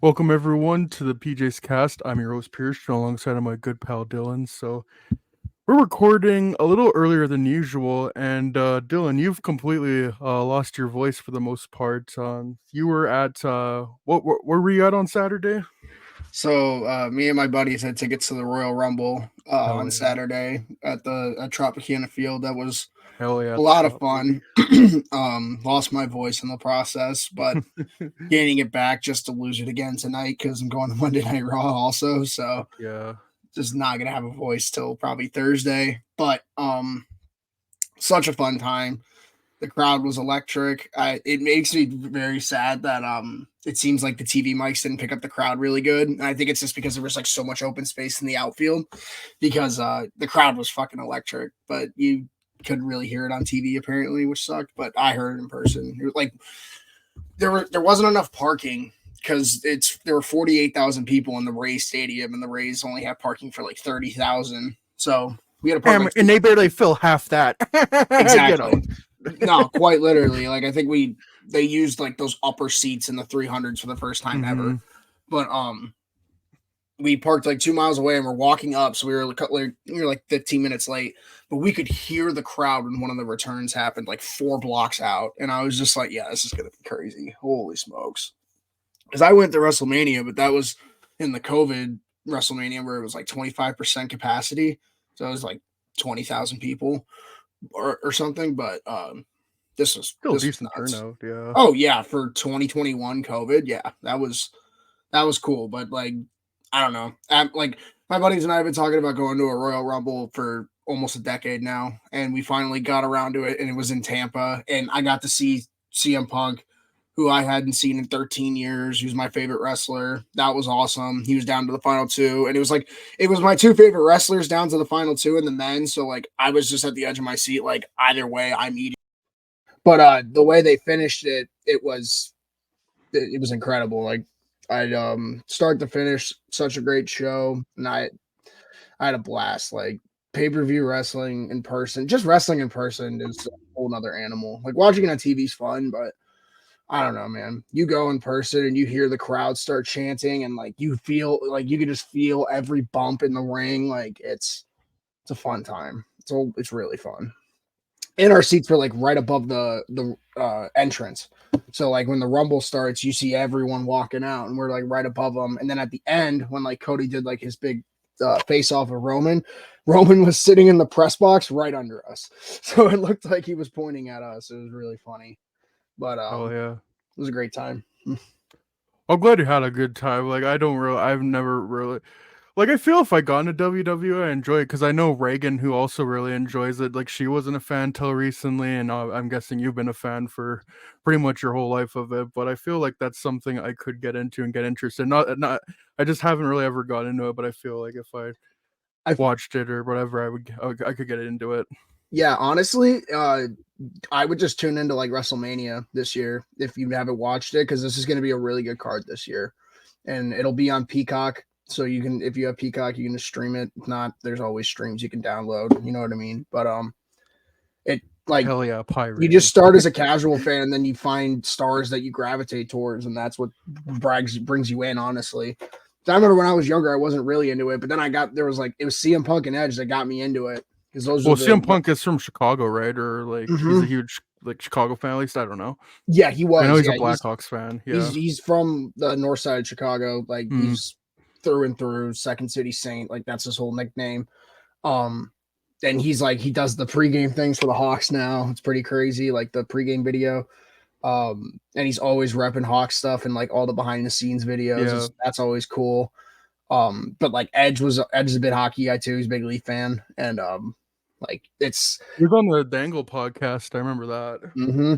Welcome everyone to the PJScast. I'm your host Pierce, alongside of my good pal Dylan. So we're recording a little earlier than usual, and Dylan, you've completely lost your voice for the most part. You were at where were you at on Saturday? So me and my buddies had tickets to the Royal Rumble Hell on yeah, Saturday at Tropicana Field. That was hell yeah, a the lot of Trop, fun. baby. Lost my voice in the process, but gaining it back just to lose it again tonight because I'm going to Monday Night Raw also. So Fuck yeah. just not gonna have a voice till probably Thursday. But such a fun time. The crowd was electric. It makes me very sad that it seems like the TV mics didn't pick up the crowd really good. And I think it's just because there was like so much open space in the outfield because the crowd was fucking electric. But you couldn't really hear it on TV apparently, which sucked. But I heard it in person. It was like there wasn't enough parking because there were 48,000 people in the Rays stadium and the Rays only have parking for like 30,000. So we had to park like And they barely fill half that. Get exactly. them. No, quite literally. Like I think they used like those upper seats in the 300s for the first time Mm-hmm. ever. But we parked like 2 miles away and we're walking up, so we were like 15 minutes late, but we could hear the crowd when one of the returns happened, like 4 blocks out, and I was just like, yeah, this is gonna be crazy. Holy smokes! Because I went to WrestleMania, but that was in the COVID WrestleMania where it was like 25% capacity, so it was like 20,000 people or something. But Still a this was decent nuts. turnout, yeah. Oh yeah, for 2021 COVID, yeah, that was cool. But like, I don't know, like my buddies and I have been talking about going to a Royal Rumble for almost a decade now, and we finally got around to it, and it was in Tampa, and I got to see CM Punk, who I hadn't seen in 13 years. He was my favorite wrestler. That was awesome. He was down to the final two, and it was my two favorite wrestlers down to the final two in the men. So like I was just at the edge of my seat, like either way, I'm eating. But the way they finished it, it was incredible. Like I'd start to finish, such a great show, and I had a blast. Like pay-per-view wrestling in person, just wrestling in person is a whole nother animal. Like watching it on TV is fun, but I don't know, man. You go in person and you hear the crowd start chanting, and like you feel like you can just feel every bump in the ring. Like it's a fun time. It's really fun. And our seats were like right above the entrance. So like when the rumble starts, you see everyone walking out, and we're like right above them. And then at the end, when like Cody did like his big face off of Roman, Roman was sitting in the press box right under us. So it looked like he was pointing at us. It was really funny, but Oh yeah. it was a great time. I'm glad you had a good time. Like I've never really like I feel if I got into WWE, I enjoy it because I know Reagan, who also really enjoys it. Like she wasn't a fan till recently, and I'm guessing you've been a fan for pretty much your whole life of it. But I feel like that's something I could get into and get interested. Not I just haven't really ever got into it, but I feel like if I I watched it or whatever, I could get into it. Yeah, honestly, I would just tune into like WrestleMania this year if you haven't watched it, because this is going to be a really good card this year, and it'll be on Peacock. So you can, if you have Peacock, you can just stream it. If not, there's always streams you can download. You know what I mean? But it like Hell yeah, you just pirating. start as a casual fan, and then you find stars that you gravitate towards, and that's what brings you in. Honestly, I remember when I was younger, I wasn't really into it, but then there was like it was CM Punk and Edge that got me into it, because those are Well, CM the Punk is from Chicago, right? Or like he's a Mhm. huge like Chicago fan. At least I don't know. Yeah, he I know was. he's a Yeah, Blackhawks fan. he's Yeah. he's from the north side of Chicago. Like Hmm. he's through and through Second City Saint. Like that's his whole nickname. Um, and he does the pregame things for the Hawks now. It's pretty crazy. Like the pregame video. And he's always repping Hawks stuff and like all the behind the scenes videos. Yeah. That's always cool. But like Edge is a big hockey guy too. He's a big Leaf fan, and like it's He was on the Dangle podcast. I remember that. mm-hmm.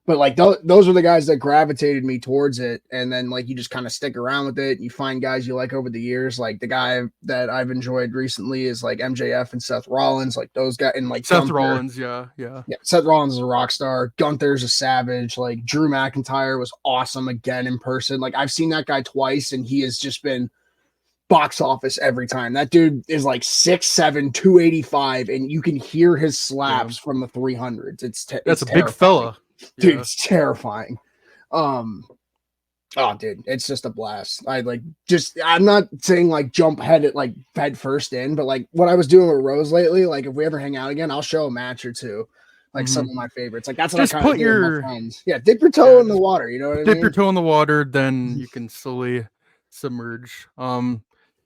But like those are the guys that gravitated me towards it, and then like you just kind of stick around with it and you find guys you like over the years. Like the guy that I've enjoyed recently is like MJF and Seth Rollins, like those guys, and like Seth Gunther. Rollins, yeah, yeah. Yeah, Seth Rollins is a rock star. Gunther's a savage. Like Drew McIntyre was awesome again in person. Like I've seen that guy twice, and he has just been box office every time. That dude is like 6'7", 285, and you can hear his Damn. slaps from the 300s. That's It's a big terrifying, fella. dude. Yeah. It's terrifying. Um, Oh, dude, it's just a blast. I'm not saying like jump head first in, but like what I was doing with Rose lately, like if we ever hang out again, I'll show a match or two, like some Mhm. of my favorites. Like that's what I Just kind of put do with my your friends. Yeah, dip your toe yeah, in the just water. You know what I dip your mean? toe in the water, then you can slowly submerge.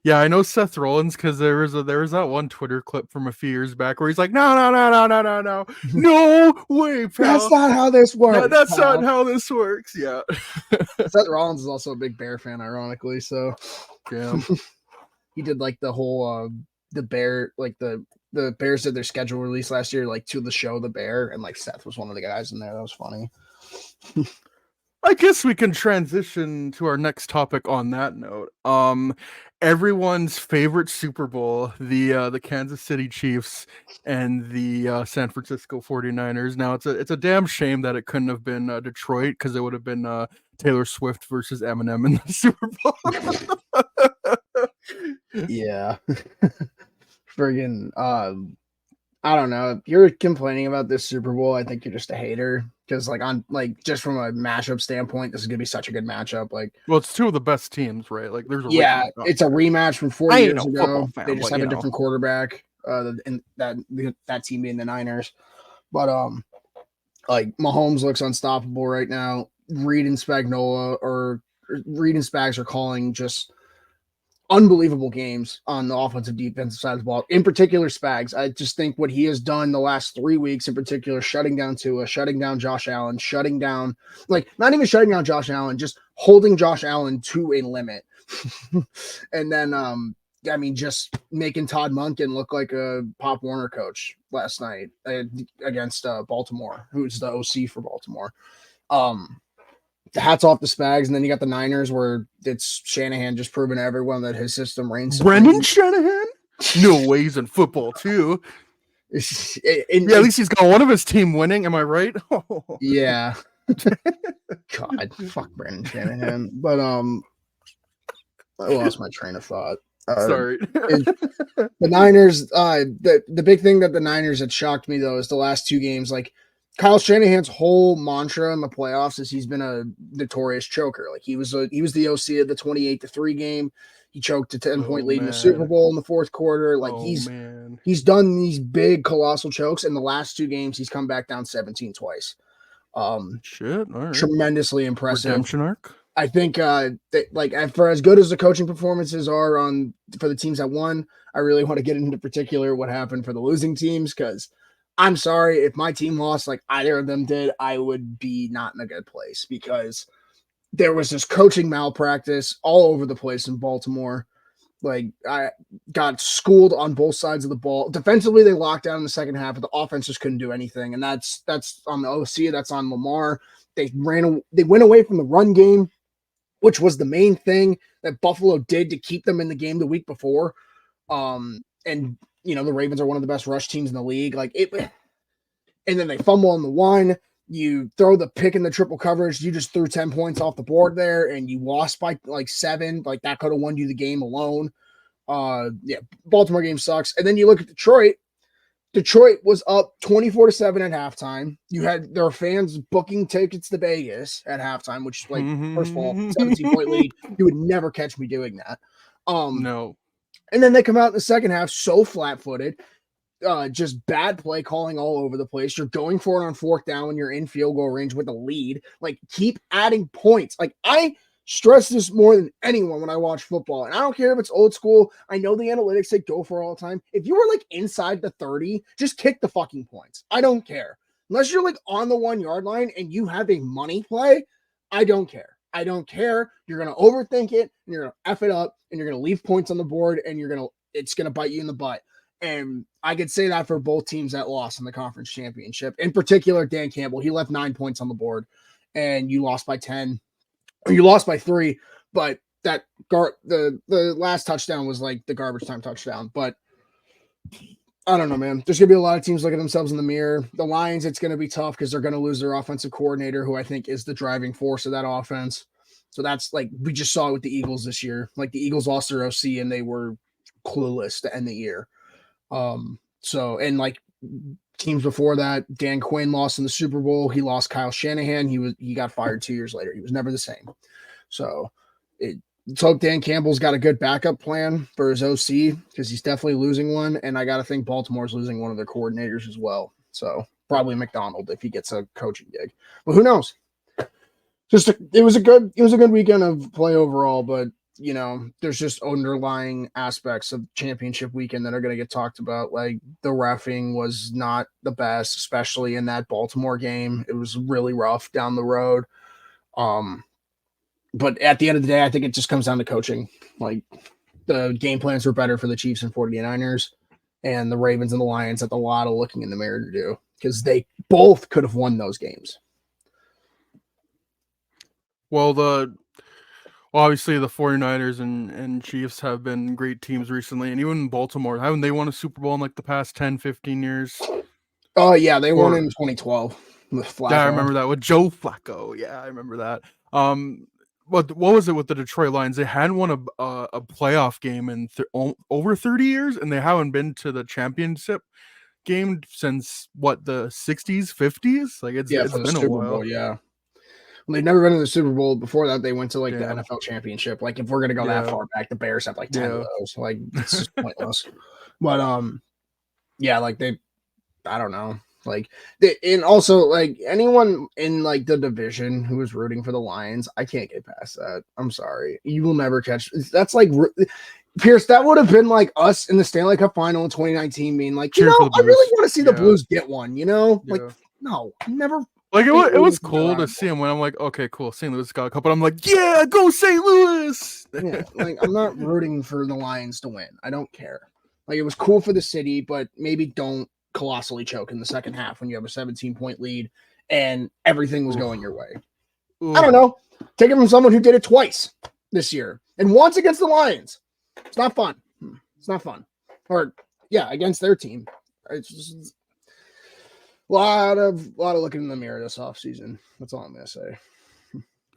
Yeah, I know Seth Rollins because there was that one Twitter clip from a few years back where he's like, no, no, no, no, no, no, no, no way, That's pal. not how this works, That's not pal. how this works. Yeah. Seth Rollins is also a big Bear fan, ironically. So Damn. he did like the whole the Bear the Bears did their schedule release last year, like to the show The Bear, and like Seth was one of the guys in there. That was funny. I guess we can transition to our next topic on that note. Everyone's favorite Super Bowl, the Kansas City Chiefs and the San Francisco 49ers. Now it's a damn shame that it couldn't have been Detroit because it would have been Taylor Swift versus Eminem in the Super Bowl. Yeah. Friggin' I don't know. If you're complaining about this Super Bowl, I think you're just a hater. Because like on like just from a matchup standpoint, this is gonna be such a good matchup. Like, Well, it's two of the best teams, right? Like there's a yeah, reason. it's a rematch from four I ain't years no ago. football They fan, just but have you a know. different quarterback. And that team being the Niners. But like Mahomes looks unstoppable right now. Reed and Spags are calling just unbelievable games on the offensive defensive side of the ball. In particular, Spags. I just think what he has done the last 3 weeks, in particular, shutting down Tua, shutting down Josh Allen, shutting down like not even shutting down Josh Allen, just holding Josh Allen to a limit. And then I mean, just making Todd Monken look like a Pop Warner coach last night against Baltimore, who's the OC for Baltimore. Um, the hats off the Spags, and then you got the Niners where it's Shanahan just proving to everyone that his system reigns Brendan supreme. Shanahan? No ways in football too. Yeah, at It's least he's got one of his team winning. Am I right? yeah, God, fuck Brandon Shanahan. But I lost my train of thought. Uh, Sorry. it, the Niners, the big thing that the Niners had shocked me though is the last two games. Like Kyle Shanahan's whole mantra in the playoffs is he's been a notorious choker. Like he was the OC of the 28-3 game. He choked a 10-point Oh lead in the Super man. Bowl in the fourth quarter. Like Oh man. he's done these big colossal chokes. In the last two games, he's come back down 17 twice. Um, Shit. All right. Tremendously impressive. Redemption arc. I think that like for as good as the coaching performances are on for the teams that won, I really want to get into particular what happened for the losing teams because I'm sorry if my team lost like either of them did, I would be not in a good place because there was this coaching malpractice all over the place in Baltimore. Like I got schooled on both sides of the ball. Defensively, they locked down in the second half, but the offense just couldn't do anything. And that's on the OC, that's on Lamar. They went away from the run game, which was the main thing that Buffalo did to keep them in the game the week before. And you know, the Ravens are one of the best rush teams in the league. Like it, and then they fumble on the one. You throw the pick in the triple coverage. You just threw 10 points off the board there, and you lost by like 7. Like that could have won you the game alone. Yeah, Baltimore game sucks. And then you look at Detroit. Detroit was up 24-7 at halftime. You had their fans booking tickets to Vegas at halftime, which, like, first of all, 17-point lead. You would never catch me doing that. No. And then they come out in the second half so flat-footed, just bad play calling all over the place. You're going for it on fourth down when you're in field goal range with a lead. Like, keep adding points. Like, I stress this more than anyone when I watch football. And I don't care if it's old school. I know the analytics say go for it all the time. If you were like inside the 30, just kick the fucking points. I don't care. Unless you're like on the 1 yard line and you have a money play, I don't care. I don't care. You're gonna overthink it and you're gonna F it up and you're gonna leave points on the board and it's gonna bite you in the butt. And I could say that for both teams that lost in the conference championship. In particular, Dan Campbell, he left 9 points on the board and you lost by 10. You lost by 3, but the last touchdown was like the garbage time touchdown. But I don't know, man. There's gonna be a lot of teams looking at themselves in the mirror. The Lions, it's gonna be tough because they're gonna lose their offensive coordinator, who I think is the driving force of that offense. So that's like we just saw it with the Eagles this year. Like the Eagles lost their OC and they were clueless to end the year. So and like teams before that, Dan Quinn lost in the Super Bowl. He lost Kyle Shanahan. He got fired 2 years later. He was never the same. So let's hope Dan Campbell's got a good backup plan for his OC because he's definitely losing one. And I got to think Baltimore's losing one of their coordinators as well. So probably McDonald if he gets a coaching gig. But who knows? It was a good weekend of play overall, but there's just underlying aspects of championship weekend that are going to get talked about. Like the reffing was not the best, especially in that Baltimore game. It was really rough down the road. But at the end of the day, I think it just comes down to coaching. Like the game plans were better for the Chiefs and 49ers, and the Ravens and the Lions had a lot of looking in the mirror to do because they both could have won those games. Well, obviously the 49ers and Chiefs have been great teams recently, and even Baltimore, haven't they won a Super Bowl in like the past 10, 15 years? Oh yeah, they won in 2012 with Flacco. Yeah, I remember that with Joe Flacco. Yeah, I remember that. What was it with the Detroit Lions? They hadn't won a playoff game in over 30 years, and they haven't been to the championship game since what, the 60s, 50s? Like it's for the been a Super while. Bowl, yeah. Well, they've never been to the Super Bowl. Before that, they went to like the Damn. NFL championship. Like if we're gonna go that far back, the Bears have like 10 of those. Like it's just pointless. But yeah, like I don't know. Like and also like anyone in like the division who is rooting for the Lions, I can't get past that. I'm sorry, you will never catch. That's like Pierce. That would have been like us in the Stanley Cup final in 2019, being like, I really want to see the Blues get one. Like no, never. Like it was cool to see him when I'm like, okay, cool, St. Louis got a couple. I'm like, yeah, go St. Louis. Yeah, like I'm not rooting for the Lions to win. I don't care. Like it was cool for the city, but maybe don't colossally choke in the second half when you have a 17-point lead and everything was going your way. I don't know. Take it from someone who did it twice this year and once against the Lions. It's not fun. It's not fun. Or yeah, against their team. It's just a lot of looking in the mirror this offseason. That's all I'm gonna say.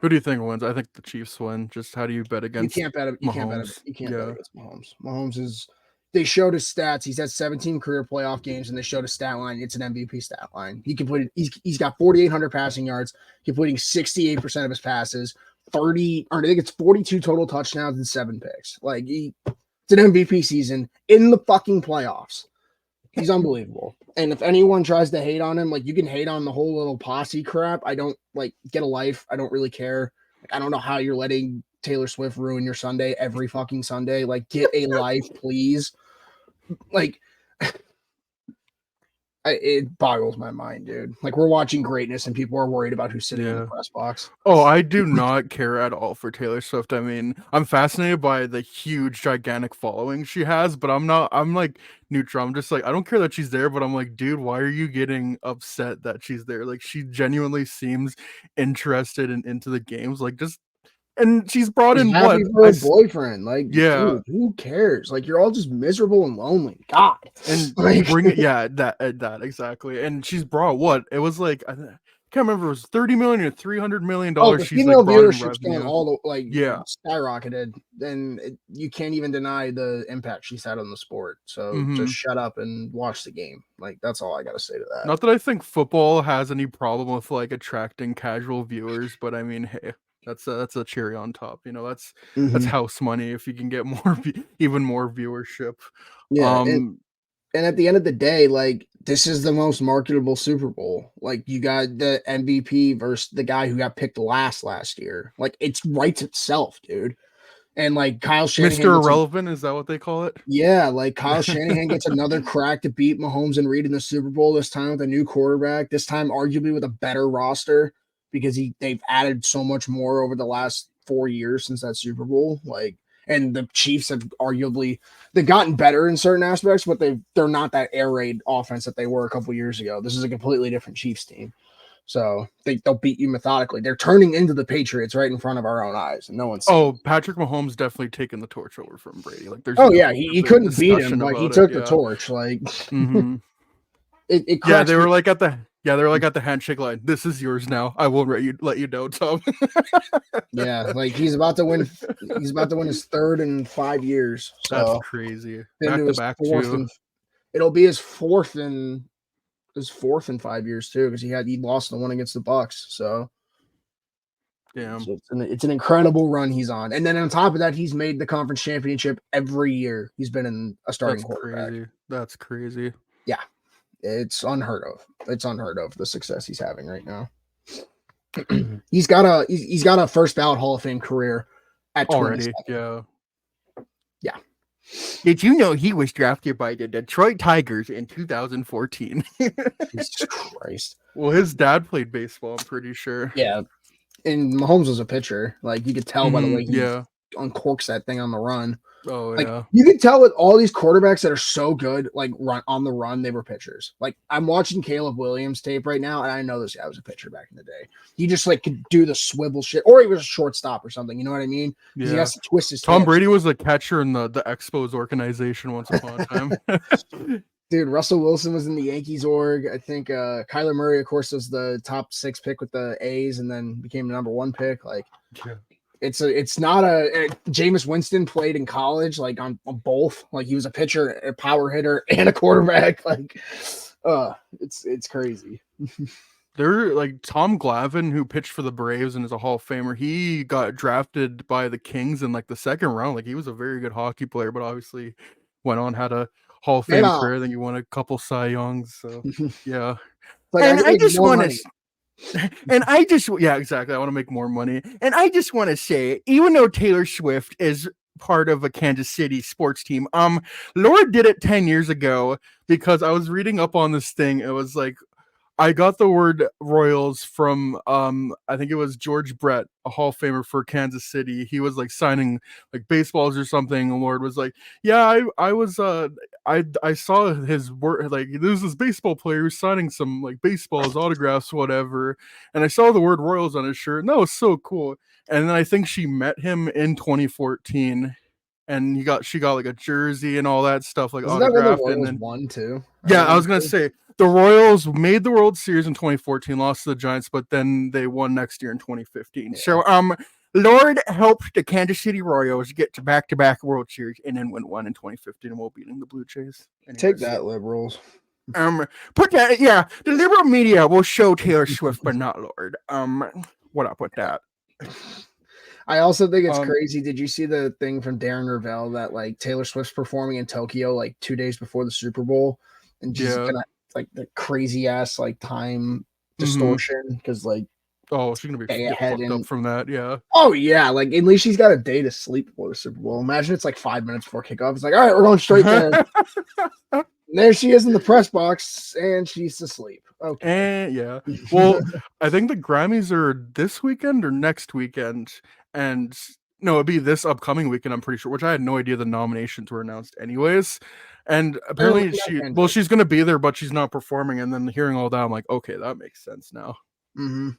Who do you think wins? I think the Chiefs win. Just how do you bet against? You can't bet Mahomes? You can't bet against Mahomes. Mahomes is. They showed his stats. He's had 17 career playoff games, and they showed a stat line. It's an MVP stat line. He completed. He's got 4,800 passing yards, completing 68% of his passes. I think it's 42 total touchdowns and 7 picks. Like it's an MVP season in the fucking playoffs. He's unbelievable. And if anyone tries to hate on him, like you can hate on the whole little posse crap. I don't like get a life. I don't really care. Like, I don't know how you're letting Taylor Swift ruin your Sunday every fucking Sunday. Like get a life, please. Like it boggles my mind, dude. Like we're watching greatness and people are worried about who's sitting in the press box. Oh, I do not care at all for Taylor Swift. I mean, I'm fascinated by the huge, gigantic following she has, but I'm like neutral. I'm just like, I don't care that she's there, but I'm like, dude, why are you getting upset that she's there? Like she genuinely seems interested and into the games. Like and she's brought in happy for a boyfriend. Like, dude, who cares? Like, you're all just miserable and lonely. God, and bring it, that exactly. And she's brought what? It was like I can't remember. It was $30 million or $300 million. The she's female like viewership's going all the skyrocketed. And you can't even deny the impact she's had on the sport. So just shut up and watch the game. Like that's all I got to say to that. Not that I think football has any problem with like attracting casual viewers, but I mean, hey. That's a cherry on top, that's house money if you can get even more viewership. Yeah, and at the end of the day, like this is the most marketable Super Bowl. Like you got the MVP versus the guy who got picked last year. Like it writes itself, dude. And like Kyle Shanahan, Mr. Irrelevant, is that what they call it? Yeah, like Kyle Shanahan gets another crack to beat Mahomes and Reed in the Super Bowl. This time with a new quarterback. This time arguably with a better roster. Because they've added so much more over the last 4 years since that Super Bowl. Like, and the Chiefs have they've gotten better in certain aspects, but they're not that air raid offense that they were a couple years ago. This is a completely different Chiefs team. So they'll beat you methodically. They're turning into the Patriots right in front of our own eyes, and no one's. Patrick Mahomes definitely taking the torch over from Brady. Like, there's he couldn't beat him, but he took the torch. Like, they were like at the handshake line. This is yours now. I won't let you know, Tom. Yeah, like he's about to win. He's about to win his 3rd in 5 years. So that's crazy. Back to back too. It'll be his fourth in 5 years too, because he lost the one against the Bucks. So Damn, It's an incredible run he's on. And then on top of that, he's made the conference championship every year. He's been in a starting that's quarterback. crazy. That's crazy. Yeah, it's unheard of. It's unheard of the success he's having right now. He's got a first ballot Hall of Fame career at Already, 27. yeah. Yeah. Did you know he was drafted by the Detroit Tigers in 2014? Jesus Christ. Well, his dad played baseball, I'm pretty sure. Yeah. And Mahomes was a pitcher. Like you could tell by the way he Yeah. uncorks that thing on the run. Oh, Like yeah. you can tell that all these quarterbacks that are so good, like run on the run, they were pitchers. Like I'm watching Caleb Williams tape right now, and I know this guy was a pitcher back in the day. He just like could do the swivel shit, or he was a shortstop or something. You know what I mean? Because he Yeah. has to twist his Tom hips. Brady was a catcher in the Expos organization once upon a time. Dude, Russell Wilson was in the Yankees org. I think Kyler Murray, of course, was the top 6 pick with the A's, and then became the number 1 pick. Like, Yeah. it's not a Jameis Winston played in college, like on both. Like he was a pitcher, a power hitter, and a quarterback. Like, it's crazy. They're like Tom Glavine, who pitched for the Braves and is a Hall of Famer. He got drafted by the Kings in like the second round. Like he was a very good hockey player, but obviously went on, had a Hall of Fame Yeah. career. Then he won a couple Cy Youngs. So yeah. Like, And I make just more want money. to, and I just, yeah, exactly. I want to make more money. And I just want to say, even though Taylor Swift is part of a Kansas City sports team, Laura did it 10 years ago because I was reading up on this thing. It was like, I got the word Royals from I think it was George Brett, a Hall of Famer for Kansas City. He was like signing like baseballs or something. And Lord was like, yeah, I was I saw his work, like there's this baseball player who's signing some like baseballs, autographs, whatever. And I saw the word Royals on his shirt, and that was so cool. And then I think she met him in 2014. And she got like a jersey and all that stuff, like Isn't that when the autographed. And Royals then won too? yeah, I was gonna say the Royals made the World Series in 2014, lost to the Giants, but then they won next year in 2015. Yeah. So Lord helped the Kansas City Royals get to back-to-back World Series and then win one in 2015 while beating the Blue Jays. Anyways, Take that, liberals. Put that, yeah, the liberal media will show Taylor Swift, but not Lord. What up with that? I also think it's crazy. Did you see the thing from Darren Ravel that like Taylor Swift's performing in Tokyo like 2 days before the Super Bowl, and she's gonna like the crazy ass like time distortion because like she's gonna be get fucked up from that. Yeah. Oh yeah, like at least she's got a day to sleep before the Super Bowl. Imagine it's like 5 minutes before kickoff. It's like, all right, we're going straight there. And there she is in the press box, and she's asleep. Okay. And yeah. Well, I think the Grammys are this weekend or next weekend. And no, it'd be this upcoming weekend, I'm pretty sure, which I had no idea the nominations were announced anyways. And apparently she's going to be there, but she's not performing. And then hearing all that, I'm like, okay, that makes sense now. Mm-hmm.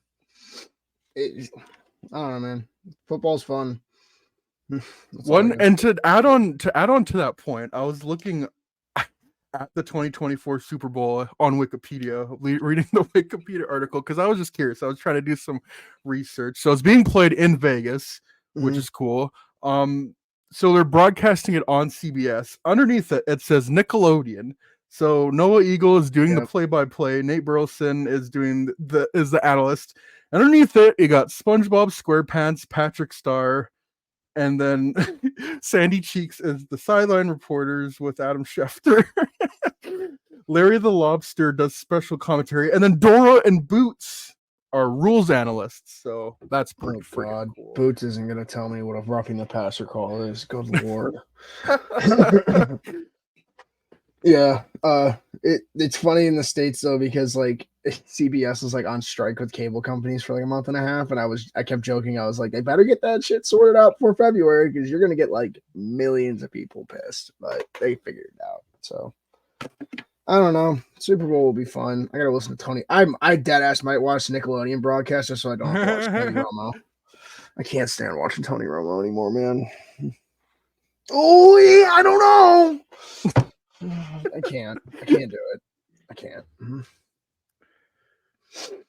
I don't know, man. Football's fun. And to add on to that point, I was looking at the 2024 Super Bowl on Wikipedia, reading the Wikipedia article because I was just curious. I was trying to do some research. So it's being played in Vegas, which is cool. So they're broadcasting it on CBS. Underneath it, it says Nickelodeon. So Noah Eagle is doing the play-by-play. Nate Burleson is doing the analyst. Underneath it, you got SpongeBob SquarePants, Patrick Star, and then Sandy Cheeks is the sideline reporters with Adam Schefter. Larry the Lobster does special commentary, and then Dora and Boots are rules analysts. So that's pretty freaking cool. Boots isn't gonna tell me what a roughing the passer call is. Good lord. Yeah, it's funny in the States though because like CBS was like on strike with cable companies for like a month and a half, and I kept joking. I was like, they better get that shit sorted out for February because you're gonna get like millions of people pissed. But they figured it out. So I don't know. Super Bowl will be fun. I gotta listen to Tony. I dead ass might watch Nickelodeon broadcast just so I don't have to watch Tony Romo. I can't stand watching Tony Romo anymore, man. Oh yeah, I don't know. I can't do it. I can't. Mm-hmm.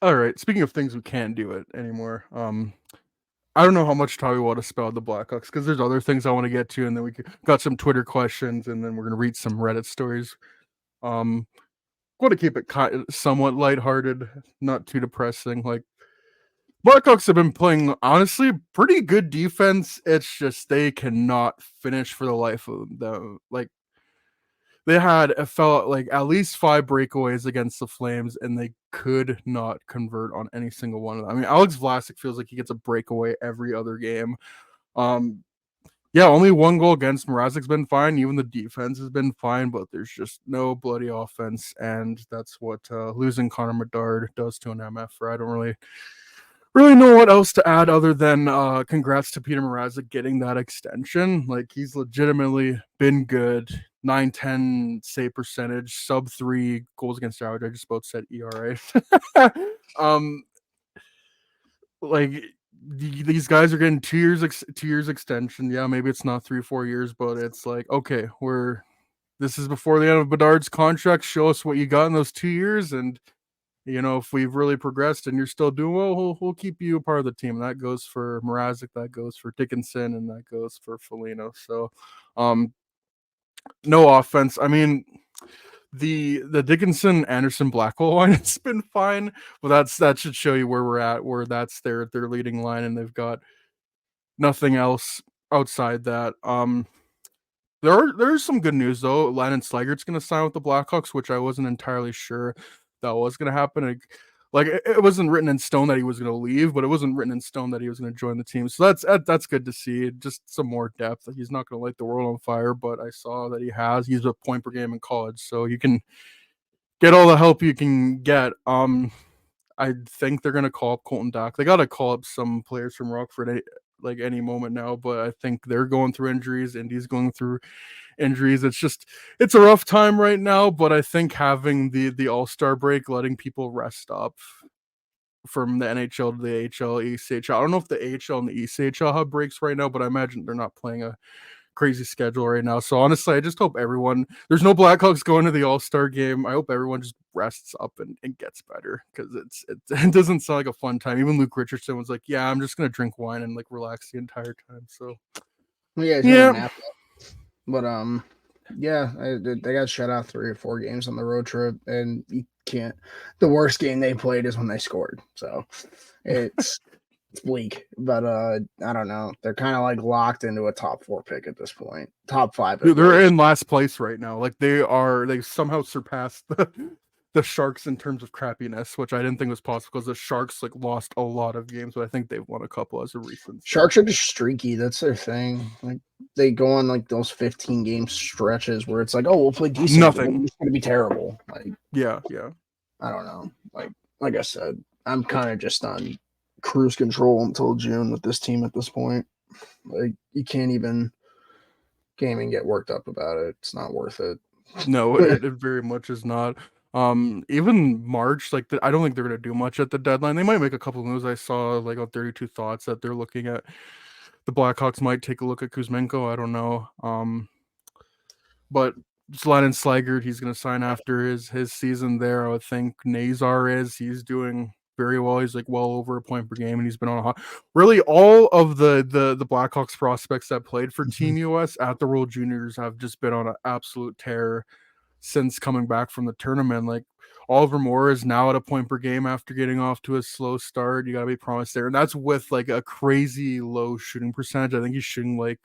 All right. Speaking of things we can't do it anymore, I don't know how much time we want to spell the Blackhawks because there's other things I want to get to, and then we got some Twitter questions, and then we're gonna read some Reddit stories. Want to keep it somewhat lighthearted, not too depressing. Like Blackhawks have been playing honestly pretty good defense. It's just they cannot finish for the life of them. Like they had it felt like at least 5 breakaways against the Flames, and they could not convert on any single one of them. I mean, Alex Vlasic feels like he gets a breakaway every other game. Um, yeah, only 1 goal against Mrazek's been fine. Even the defense has been fine, but there's just no bloody offense, and that's what losing Connor Bedard does to an MF. I don't really know what else to add other than congrats to Peter Mrazek getting that extension. Like he's legitimately been good. 9-10 save percentage, sub 3 goals against average. I just about said ERA. um, like these guys are getting 2 years extension. Yeah, maybe it's not 3-4 years, but it's like okay, this is before the end of Bedard's contract. Show us what you got in those 2 years, and if we've really progressed and you're still doing well, we'll keep you a part of the team. That goes for Mrazek, that goes for Dickinson, and that goes for Foligno. So, um, no offense. I mean, the Dickinson Anderson Blackwell line has been fine, but that should show you where we're at. Where that's their leading line, and they've got nothing else outside that. There's some good news though. Landon Slagert's going to sign with the Blackhawks, which I wasn't entirely sure that was going to happen. Like it wasn't written in stone that he was going to leave, but it wasn't written in stone that he was going to join the team. So that's good to see. Just some more depth. He's not going to light the world on fire, but I saw that he has. He's a point per game in college, so you can get all the help you can get. I think they're going to call up Colton Dock. They got to call up some players from Rockford like any moment now, but I think they're going through injuries. Indy's going through injuries. It's a rough time right now, but I think having the All-Star break, letting people rest up from the NHL to the AHL, ECHL. I don't know if the AHL and the ECHL have breaks right now, but I imagine they're not playing a crazy schedule right now. So honestly, I just hope everyone there's no Blackhawks going to the All-Star game. I hope everyone just rests up and gets better because it doesn't sound like a fun time. Even Luke Richardson was like, "Yeah, I'm just gonna drink wine and like relax the entire time." So Yeah, he's gonna yeah, nap. But yeah, they got shut out 3 or 4 games on the road trip, and you can't. The worst game they played is when they scored. So it's bleak. But I don't know. They're kind of like locked into a top 4 pick at this point, top 5 at they're most. in last place right now. Like they somehow surpassed the Sharks in terms of crappiness, which I didn't think was possible because the Sharks like lost a lot of games, but I think they've won a couple as of recent. So Sharks are just streaky. That's their thing. Like they go on like those 15 game stretches where it's like, oh, we'll play decent, but then nothing. it's gonna be terrible. Like Yeah, yeah. I don't know. Like I said, I'm kind of just on cruise control until June with this team at this point. Like you can't even get worked up about it. It's not worth it. No, it very much is not. Even March, like I don't think they're gonna do much at the deadline. They might make a couple moves. I saw like on 32 Thoughts that they're looking at the Blackhawks might take a look at Kuzmenko. I don't know. But Zlatan Sligert, he's gonna sign after his season there. I would think Nazar is. He's doing very well. He's like well over a point per game, and he's been on a hot. Really, all of the Blackhawks prospects that played for Team US at the World Juniors have just been on an absolute tear since coming back from the tournament. Like Oliver Moore is now at a point per game after getting off to a slow start. You got to be promised there, and that's with like a crazy low shooting percentage. I think he's shooting like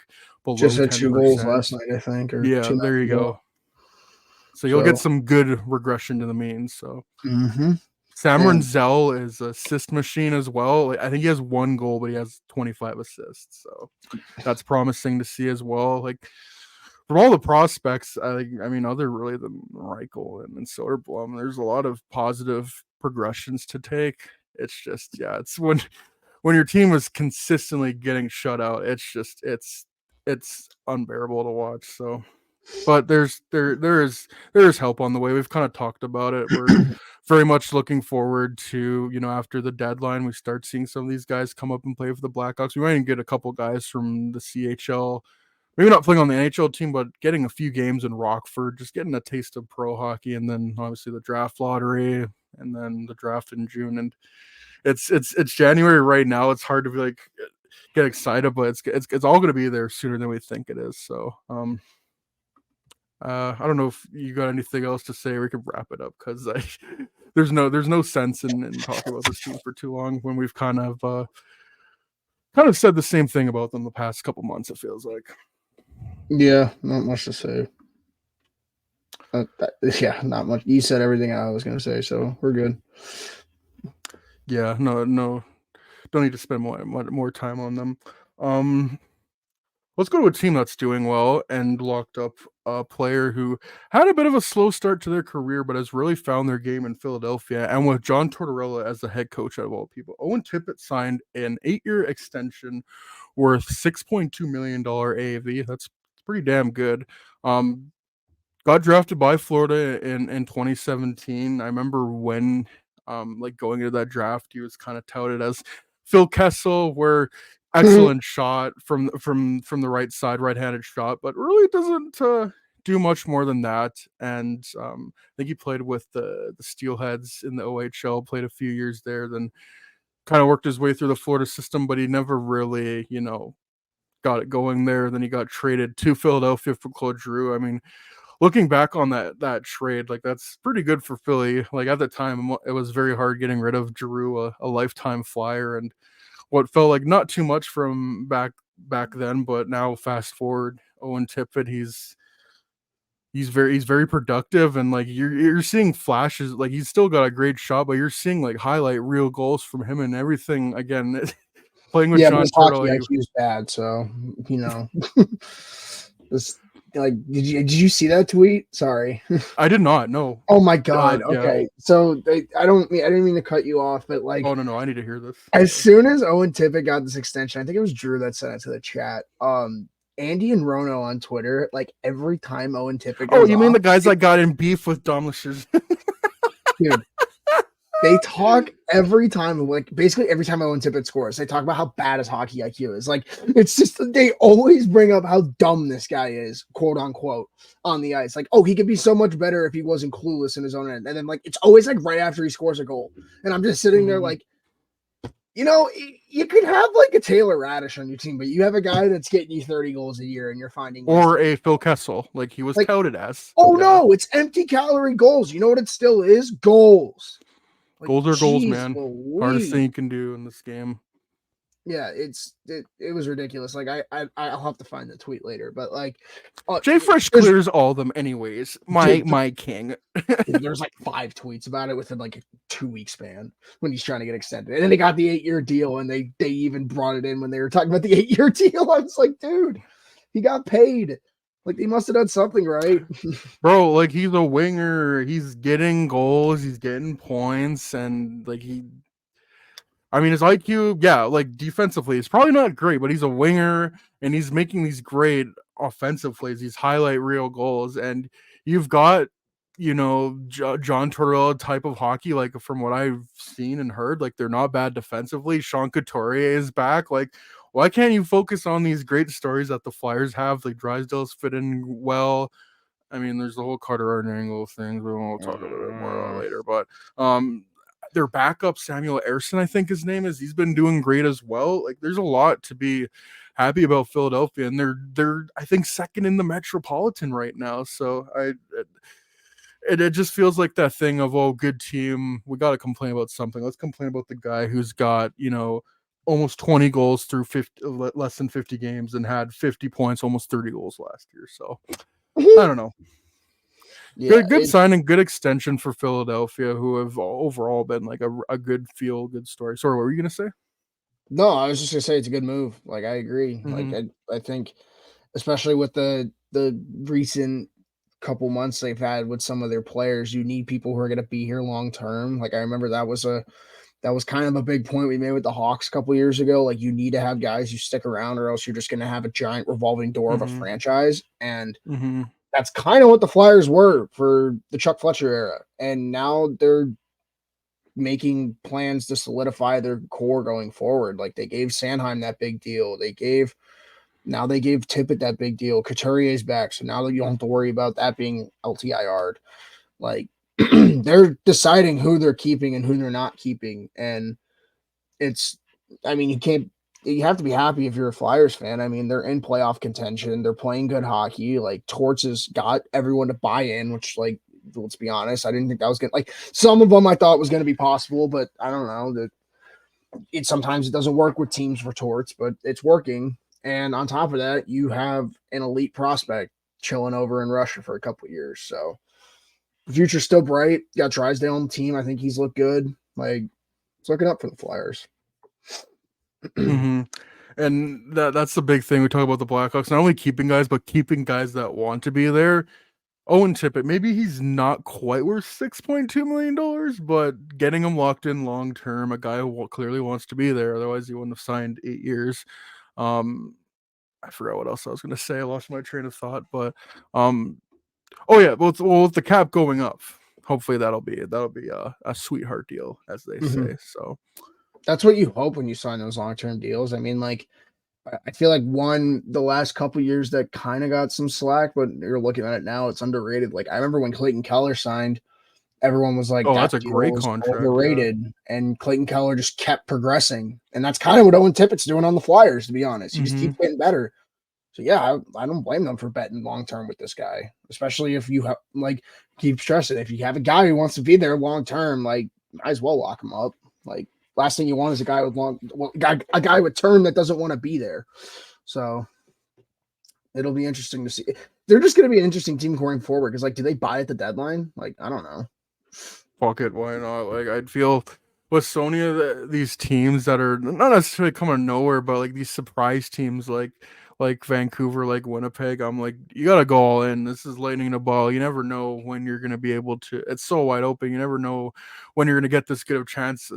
Just below had ten 2 goals percent. last night, I think, or Yeah, two there nights you ago. go. So you'll get So, some good regression to the mean. So mm-hmm. Sam And Renzel is an assist machine as well. Like, I think he has 1 goal, but he has 25 assists. So that's promising to see as well. Like from all the prospects, I mean, other really than Reichel and Soderblom, there's a lot of positive progressions to take. It's just, yeah, it's when your team is consistently getting shut out, it's unbearable to watch. So, but there is help on the way. We've kind of talked about it. We're very much looking forward to after the deadline we start seeing some of these guys come up and play for the Blackhawks. We might even get a couple guys from the CHL, maybe not playing on the NHL team, but getting a few games in Rockford, just getting a taste of pro hockey, and then obviously the draft lottery, and then the draft in June. And it's January right now. It's hard to be like get excited, but it's all going to be there sooner than we think it is. So I don't know if you got anything else to say. We can wrap it up because there's no sense in talking about this team for too long when we've kind of said the same thing about them the past couple months. It feels like. Yeah, not much to say. Yeah, not much. You said everything I was going to say, so we're good. Yeah, no, don't need to spend more time on them. Um, let's go to a team that's doing well and locked up a player who had a bit of a slow start to their career, but has really found their game in Philadelphia. And with John Tortorella as the head coach out of all people, Owen Tippett signed an 8-year extension worth $6.2 million AAV. That's pretty damn good. Um, got drafted by Florida in 2017. I remember when like going into that draft, he was kind of touted as Phil Kessel, where excellent shot from the right side, right-handed shot, but really doesn't do much more than that. And I think he played with the Steelheads in the OHL, played a few years there, then kind of worked his way through the Florida system, but he never really, got it going there. Then he got traded to Philadelphia for Claude Giroux. I mean, looking back on that trade, like that's pretty good for Philly. Like at the time, it was very hard getting rid of Giroux, a lifetime Flyer, and what felt like not too much from back then, but now fast forward, Owen Tippett, he's very productive, and like you're seeing flashes. Like he's still got a great shot, but you're seeing like highlight real goals from him and everything. Again, playing with Yeah, but John his hockey Turtle, IQ is bad, so you know. this like, did you see that tweet? Sorry. I did not know. Oh my god. Yeah. Okay, so I didn't mean to cut you off, but like, Oh no, I need to hear this. as soon as Owen Tippett got this extension, I think it was Drew that sent it to the chat. Andy and Rono on Twitter, like every time Owen Tippett Oh, goes you mean off, the guys that got in beef with Dom Lishers? dude, they talk every time, like basically every time Owen Tippett scores, they talk about how bad his hockey IQ is. Like it's just they always bring up how dumb this guy is, quote unquote, on the ice. Like, oh, he could be so much better if he wasn't clueless in his own end. And then like it's always like right after he scores a goal, and I'm just sitting there like, you could have like a Taylor Radish on your team, but you have a guy that's getting you 30 goals a year, and you're finding Or a Phil Kessel, like he was like, touted as. oh Yeah. no, it's empty calorie goals. You know what it still is? Goals. Like, Goals are goals, geez, man. Hardest Louise. thing you can do in this game. Yeah, it was ridiculous. Like I'll have to find the tweet later, but like, Jay Fresh clears all of them anyways. My king. there's like 5 tweets about it within like a 2-week span when he's trying to get extended, and then they got the 8-year deal, and they even brought it in when they were talking about the 8-year deal. I was like, dude, he got paid. Like they must have done something right. Bro, like he's a winger. He's getting goals, he's getting points, and like I mean, his IQ, yeah, like defensively, it's probably not great, but he's a winger and he's making these great offensive plays, these highlight real goals. And you've got, John Tortorella type of hockey, like from what I've seen and heard, like they're not bad defensively. Sean Couturier is back. Like, why can't you focus on these great stories that the Flyers have? Like, Drysdale's fit in well. I mean, there's the whole Carter Angle thing. We'll talk about it more later, but their backup Samuel Ersson, I think his name is. He's been doing great as well. Like, there's a lot to be happy about Philadelphia, and they're I think second in the Metropolitan right now. So it just feels like that thing of, oh, good team. We got to complain about something. Let's complain about the guy who's got almost 20 goals through 50 less than 50 games and had 50 points, almost 30 goals last year. So I don't know. Yeah, Good signing, good extension for Philadelphia, who have overall been like a good good story. Sorry, what were you gonna say? no, I was just gonna say it's a good move. Like I agree. Mm-hmm. Like I think, especially with the recent couple months they've had with some of their players, you need people who are going to be here long term. Like I remember that was kind of a big point we made with the Hawks a couple years ago. Like you need to have guys who stick around, or else you're just going to have a giant revolving door of a franchise. And that's kind of what the Flyers were for the Chuck Fletcher era. And now they're making plans to solidify their core going forward. Like they gave Sanheim that big deal. They gave Tippett that big deal. Couturier's back, so now you don't have to worry about that being LTIR'd. Like they're deciding who they're keeping and who they're not keeping, and you have to be happy if you're a Flyers fan. I mean, they're in playoff contention. They're playing good hockey. Like Torts has got everyone to buy in, which like let's be honest. I didn't think that was gonna like some of them I thought was gonna be possible, but I don't know that it sometimes it doesn't work with teams retorts, but it's working. And on top of that, you have an elite prospect chilling over in Russia for a couple of years. So the future's still bright. Got Drysdale on the team. I think he's looked good. Like it's looking up for the Flyers. Mm-hmm. And that's the big thing we talk about the Blackhawks. Not only keeping guys, but keeping guys that want to be there. Owen Tippett, maybe he's not quite worth $6.2 million, but getting him locked in long term, a guy who clearly wants to be there. Otherwise, he wouldn't have signed 8 years. Um, I forgot what else I was going to say. I lost my train of thought, but oh yeah, well, with the cap going up, hopefully that'll be a sweetheart deal, as they Mm-hmm. say. So That's what you hope when you sign those long term deals. I mean, like I feel like the last couple years that kind of got some slack, but you're looking at it now, it's underrated. Like I remember when Clayton Keller signed, everyone was like, oh, that that's a deal great was contract. Yeah. overrated. And Clayton Keller just kept progressing. And that's kind of what Owen Tippett's doing on the Flyers, to be honest. He just Mm-hmm. keeps getting better. So yeah, I don't blame them for betting long term with this guy, especially if you have like keep stressing. If you have a guy who wants to be there long term, like might as well lock him up. Like last thing you want is a guy with a guy with term that doesn't want to be there. So it'll be interesting to see. They're just going to be an interesting team going forward because, like, do they buy at the deadline? Like, I don't know. Fuck it, why not? Like I'd feel with Sonia, these teams that are not necessarily coming nowhere, but like these surprise teams, like Vancouver, like Winnipeg. I'm like, you gotta go all in. This is lightning in a ball. You never know when you're gonna be able to. It's so wide open. You never know when you're gonna get this good of chance.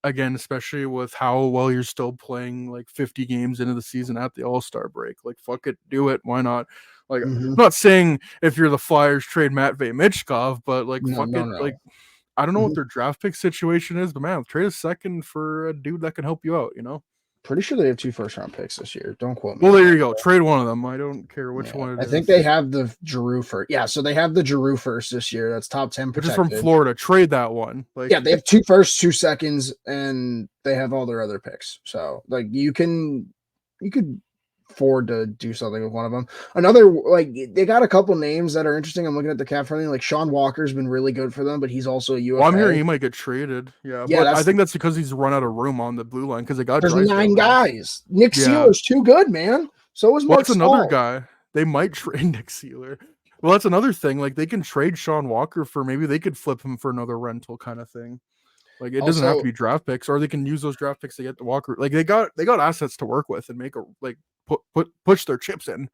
Especially with how well you're still playing, like 50 games into the season at the All Star break. Like, fuck it, do it. Why not? Like, I'm Mm-hmm. not saying if you're the Flyers trade Matvey Mitchkov, but like, No, fuck no, it, no. like I don't know what Mm-hmm. their draft pick situation is, but man, trade a second for a dude that can help you out, you know? Pretty sure they have 2 first-round picks this year. Don't quote me Well, on there that. you go. Trade one of them. I don't care which Yeah, one it I think they is. have the Giroux first. Yeah, so they have the Giroux first this year. That's top 10 Which is from protected. Florida. Trade that one. Yeah, Like, they have 2 firsts, 2 seconds, and they have all their other picks. So like you could afford to do something with one of them. Another like they got a couple names that are interesting. I'm looking at the cap friendly. Like Sean Walker's been really good for them, but he's also a well, I'm hearing UFA. he might get traded. Yeah, Yeah, but I that's think that's because he's run out of room on the blue line because they got there's Drysdale 9 now. guys. Nick Yeah. Sealer's too good, man. So is Well, Mark that's another Stahl. guy. They might trade Nick Sealer. Well, that's another thing. Like, they can trade Sean Walker for maybe they could flip him for another rental kind of thing. Like it doesn't have to Also, be draft picks, or they can use those draft picks to get the Walker. Like they got assets to work with and make a like push their chips in.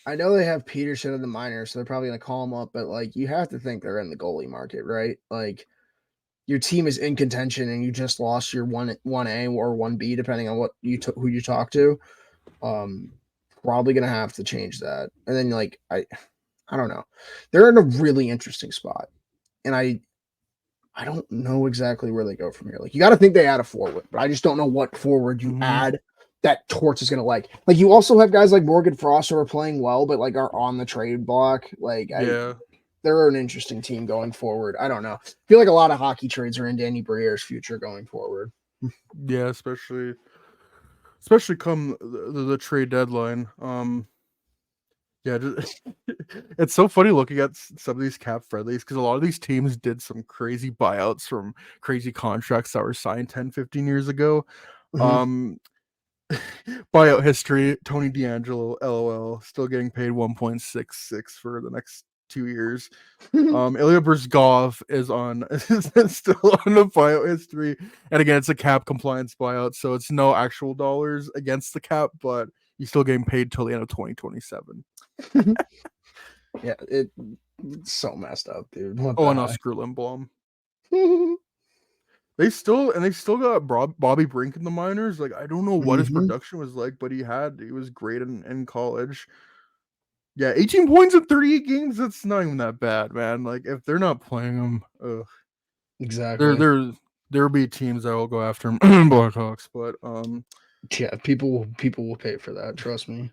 I know they have Peterson in the minors, so they're probably gonna call him up, but like you have to think they're in the goalie market, right? Like your team is in contention and you just lost your one A or 1B, depending on who you talk to. Um, Probably gonna have to change that. And then like I don't know. They're in a really interesting spot. And I don't know exactly where they go from here. Like you gotta think they add a forward, but I just don't know what forward you Mm-hmm. add that Torts is gonna like. Like you also have guys like Morgan Frost who are playing well, but like are on the trade block. Yeah, They're an interesting team going forward. I don't know. I feel like a lot of hockey trades are in Danny Briere's future going forward. yeah, especially come the trade deadline. Yeah, it's so funny looking at some of these cap friendlies because a lot of these teams did some crazy buyouts from crazy contracts that were signed 10, 15 years ago. Mhm. Um, buyout history: Tony D'Angelo, LOL, still getting paid 1.66 for the next 2 years. Ilya Brzgov is on is still on the buyout history, and again, it's a cap compliance buyout, so it's no actual dollars against the cap, but he's still getting paid till the end of 2027. Yeah, it's so messed up, dude. What Oh, the and heck? Oscar Lindblom. They still got Bobby Brink in the minors. Like I don't know what his Mhm. production was like, but he was great in college. Yeah, 18 points in 38 games. That's not even that bad, man. Like if they're not playing him, there Exactly. there there'll be teams that will go after him, Blackhawks. But Yeah, people will pay for that. Trust me.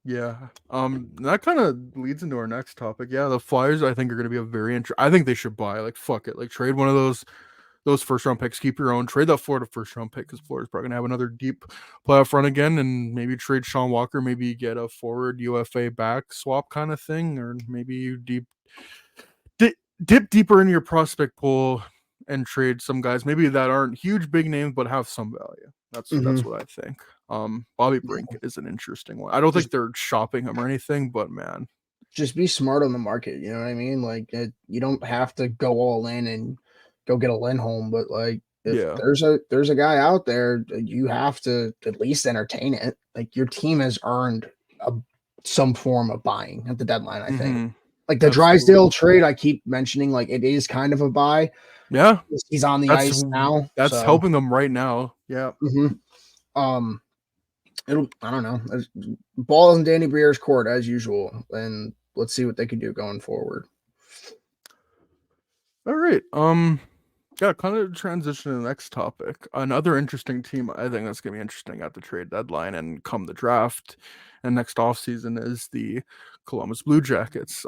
yeah, that kind of leads into our next topic. Yeah, the Flyers I think are going to be a very I think they should buy. Like fuck it, like trade one of those first round picks. Keep your own. Trade that Florida first round pick because Florida's probably gonna have another deep playoff run again, and maybe trade Sean Walker. Maybe get a forward UFA back swap kind of thing, or maybe you deep. dip deeper into your prospect pool and trade some guys maybe that aren't huge big names but have some value. That's Mm-hmm. what I think. Bobby Brink Yeah. is an interesting one. I don't Just think they're shopping him or anything, but man, just be smart on the market. You know what I mean? Like you don't have to go all in and go get a Lindholm, but like if yeah. there's a guy out there, you have to at least entertain it. Like your team has earned a, some form of buying at the deadline. I think. Mm-hmm. Like the Absolutely. Drysdale trade, I keep mentioning, like it is kind of a buy. Yeah. He's on the That's ice now, that's so helping them right now. Yeah. mhm. um, it'll I don't know. Ball in Danny Briere's court as usual, and let's see what they can do going forward. All right. Yeah, kind of transition to the next topic. Another interesting team I think that's gonna be interesting at the trade deadline and come the draft and next offseason is the Columbus Blue Jackets.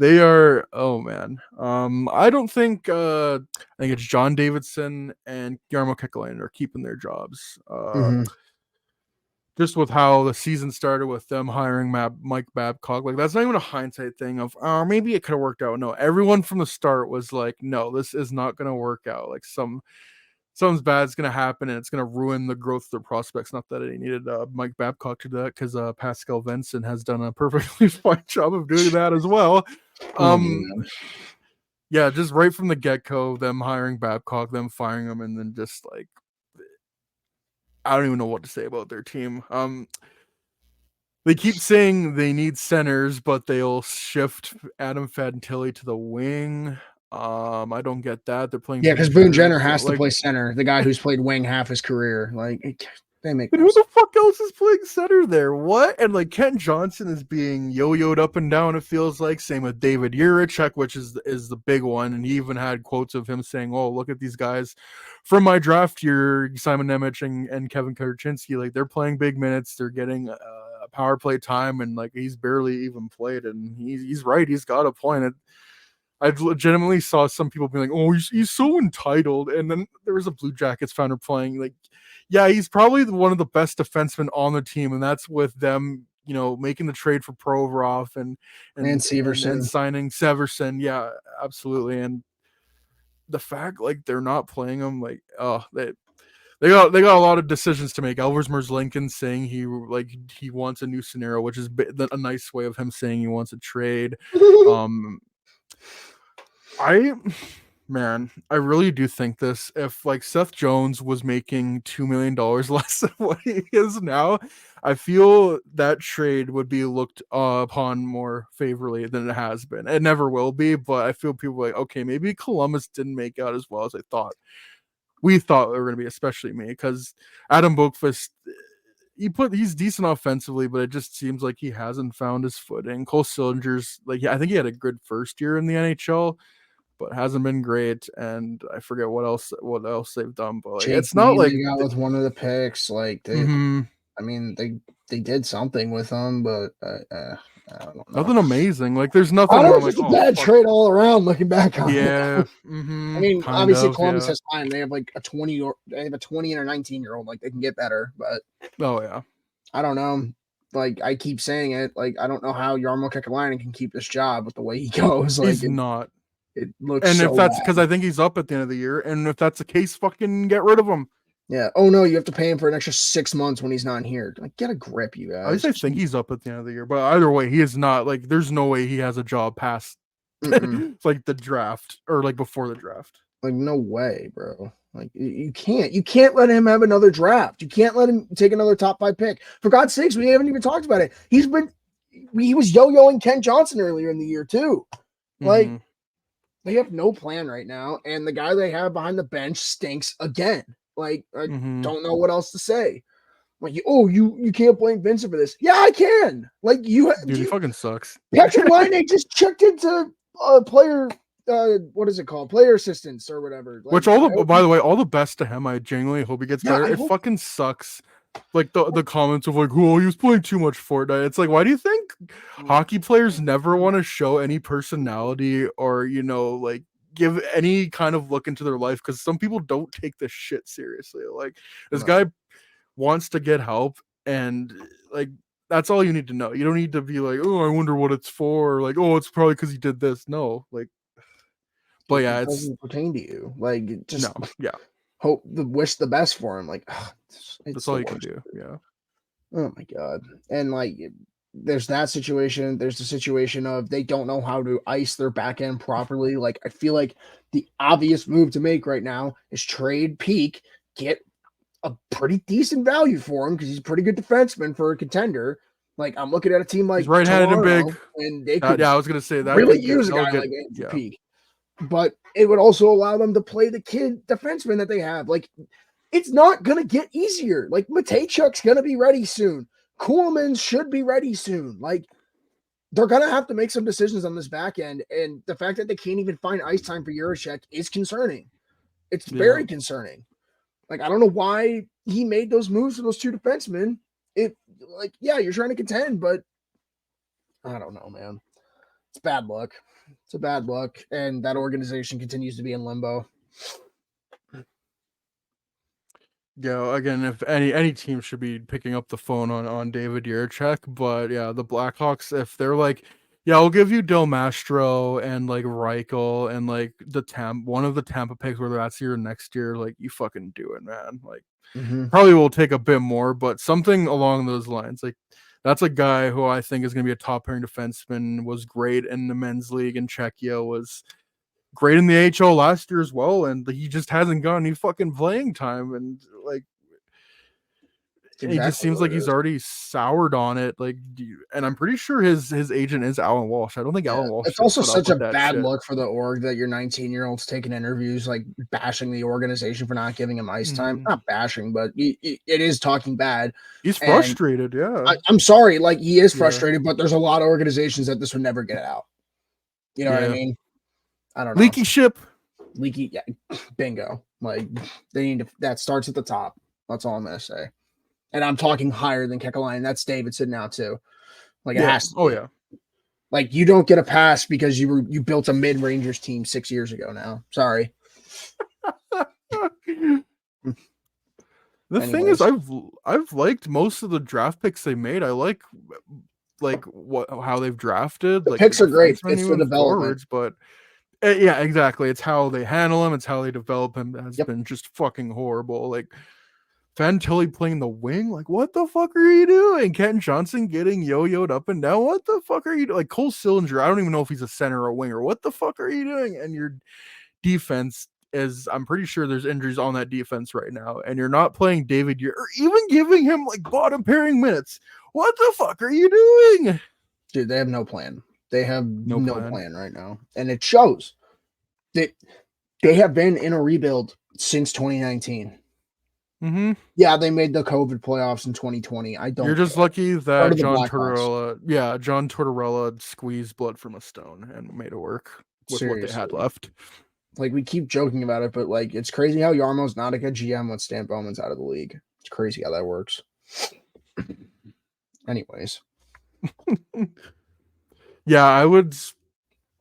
They are oh man. I don't think I think it's John Davidson and Jarmo Kekalainen are keeping their jobs. Mm-hmm. Just with how the season started with them hiring Mike Babcock, like that's not even a hindsight thing of oh maybe it could have worked out. No, everyone from the start was like, no, this is not going to work out. Like something's bad's going to happen and it's going to ruin the growth of their prospects. Not that they needed Mike Babcock to do that because Pascal Vincent has done a perfectly fine job of doing that as well. Oh Um, man. yeah, just right from the get go, them hiring Babcock, them firing him, and then just like I don't even know what to say about their team. They keep saying they need centers, but they'll shift Adam Fantilli to the wing. I don't get that. They're playing Yeah, because Boone Jenner. Jenner has to Like, play center, the guy who's played wing half his career. Like they make and no who sense. the fuck else is playing center there? What? And like Kent Johnson is being yo-yoed up and down. It feels like same with David Urich, which is the big one. And he even had quotes of him saying, "Oh, look at these guys from my draft year, Simon Nemec and Kevin Kurchinski. Like they're playing big minutes. They're getting power play time, and like he's barely even played. And he's right. He's got a point. I legitimately saw some people being like, "Oh, he's so entitled," and then there was a Blue Jackets founder playing like, yeah, he's probably one of the best defensemen on the team, and that's with them, making the trade for Provorov and And and Severson. signing Severson. Yeah, absolutely, and the fact like they're not playing him, like, oh, they got a lot of decisions to make. Elvers Lincoln saying he wants a new scenario, which is a nice way of him saying he wants a trade. Um, I man, I really do think this. If like Seth Jones was making $2 million less than what he is now, I feel that trade would be looked upon more favorably than it has been. It never will be, but I feel people like, okay, maybe Columbus didn't make out as well as I thought. We thought they were going to be, especially me, because Adam Boqvist, he's decent offensively, but it just seems like he hasn't found his footing. Cole Sillinger's like, I think he had a good first year in the NHL, but hasn't been great. And I forget what else they've done, but like Jake it's not Bean like they got with one of the picks. Like mm-hmm, I mean, they did something with them, but I don't know. nothing amazing. Like there's I nothing don't where know I'm if like, it's a oh bad fuck, trade all around. Looking back on it, yeah, I mm-hmm, mean, kind obviously of, Columbus yeah, has time. They have like they have a 20 and a 19-year old. Like they can get better, but oh yeah, I don't know. Like I keep saying it. Like I don't know how Jarmo Kekalainen can keep this job with the way he goes. Like he's not. it looks And if so that's because bad. I think he's up at the end of the year, and if that's the case, fucking get rid of him. Yeah. Oh no, you have to pay him for an extra 6 months when he's not here. Like get a grip, you At least guys. I think he's up at the end of the year, but either way, he is not. Like, there's no way he has a job past Mm-mm. like the draft or like before the draft. Like no way, bro. Like you can't let him have another draft. You can't let him take another top 5 pick. For God's sakes, we haven't even talked about it. He was yo-yoing Kent Johnson earlier in the year too. Like Mm-hmm. they have no plan right now, and the guy they have behind the bench stinks again. Like I Mm-hmm. don't know what else to say. Like you can't blame Vincent for this. Yeah, I can. Like Dude, he fucking sucks. Patrick Laine just checked into player what is it called? Player assistance or whatever. Like Which by the way, all the best to him. I genuinely hope he gets yeah, better. I It hope fucking sucks. Like the comments of like, oh, he was playing too much Fortnite. It's like, why do you think hockey players never want to show any personality or like give any kind of look into their life? Because some people don't take this shit seriously. Like this no. guy wants to get help and like That's all you need to know. You don't need to be like, oh, I wonder what it's for. Like, oh, it's probably because he did this. No, like, but yeah, It it's doesn't pertain to you. Like, no, just yeah, wish the best for him. Like, it's that's the all you can worst. do. Yeah, Oh my god. And like there's that situation. There's the situation of they don't know how to ice their back end properly. Like I feel like the obvious move to make right now is trade Peak, get a pretty decent value for him because he's a pretty good defenseman for a contender. Like I'm looking at a team he's like right-handed and big. Toronto, and they That, could yeah, I was gonna say that really could get use a that'll guy get like Andrew yeah. Peak. But it would also allow them to play the kid defenseman that they have. Like it's not gonna get easier. Like Matejchuk's gonna be ready soon. Kuhlman should be ready soon. Like they're gonna have to make some decisions on this back end, and the fact that they can't even find ice time for Juracek is concerning. It's Yeah. very concerning. Like I don't know why he made those moves for those two defensemen. It like yeah, you're trying to contend, but I don't know, man. It's bad luck. It's a bad luck, and that organization continues to be in limbo. Yeah, again, if any team should be picking up the phone on David Jiricek, but yeah, the Blackhawks, if they're like, yeah, I'll give you Del Mastro and like Reichel and like one of the Tampa picks, whether that's here or next year, like you fucking do it, man. Like Mm-hmm. probably will take a bit more, but something along those lines. Like that's a guy who I think is going to be a top pairing defenseman. Was great in the men's league in Czechia. Was great in the AHL last year as well, and he just hasn't gotten any fucking playing time. And like That's he just exactly seems what like it he's is. already soured on it. Like, and I'm pretty sure his agent is Alan Walsh. I don't think Yeah, Alan Walsh it's should also put up such a with that bad shit. look for the org that your 19-year-old's taking interviews, like bashing the organization for not giving him ice time. Mhm. Not bashing, but it is talking bad. He's And frustrated. Yeah, I'm sorry, like he is yeah, frustrated, but there's a lot of organizations that this would never get out. You know what I yeah. mean? I don't know. Leaky ship. Leaky, yeah, bingo. Like they need to. That starts at the top. That's all I'm gonna say. And I'm talking higher than Kekalainen. That's Davidson now too. Like it Yeah. has to Oh be. yeah. Like you don't get a pass because you built a mid Rangers team 6 years ago. Now, sorry. The thing is, Anyways, I've liked most of the draft picks they made. I like what how they've drafted, the like the picks are great. defensemen, It's the even development. forwards. But yeah, exactly. It's how they handle him. It's how they develop him that has Yep. been just fucking horrible. Like Fantilli playing the wing. Like what the fuck are you doing? Ken Johnson getting yo-yoed up and down. What the fuck are you doing? Like Cole Sillinger. I don't even know if he's a center or a winger. What the fuck are you doing? And your defense is I'm pretty sure there's injuries on that defense right now, and you're not playing David or even giving him like bottom pairing minutes. What the fuck are you doing? Dude, they have no plan. They have No no plan. plan right now. And it shows that they have been in a rebuild since 2019. Mm-hmm. Yeah, they made the COVID playoffs in 2020. I You're don't just care. lucky Part that of the Blackhawks. John Tortorella squeezed blood from a stone and made it work with what they had Seriously. left. Like we keep joking about it, but like it's crazy how Yarmo's not a good GM when Stan Bowman's out of the league. It's crazy how that works. Anyways, Yeah, I would.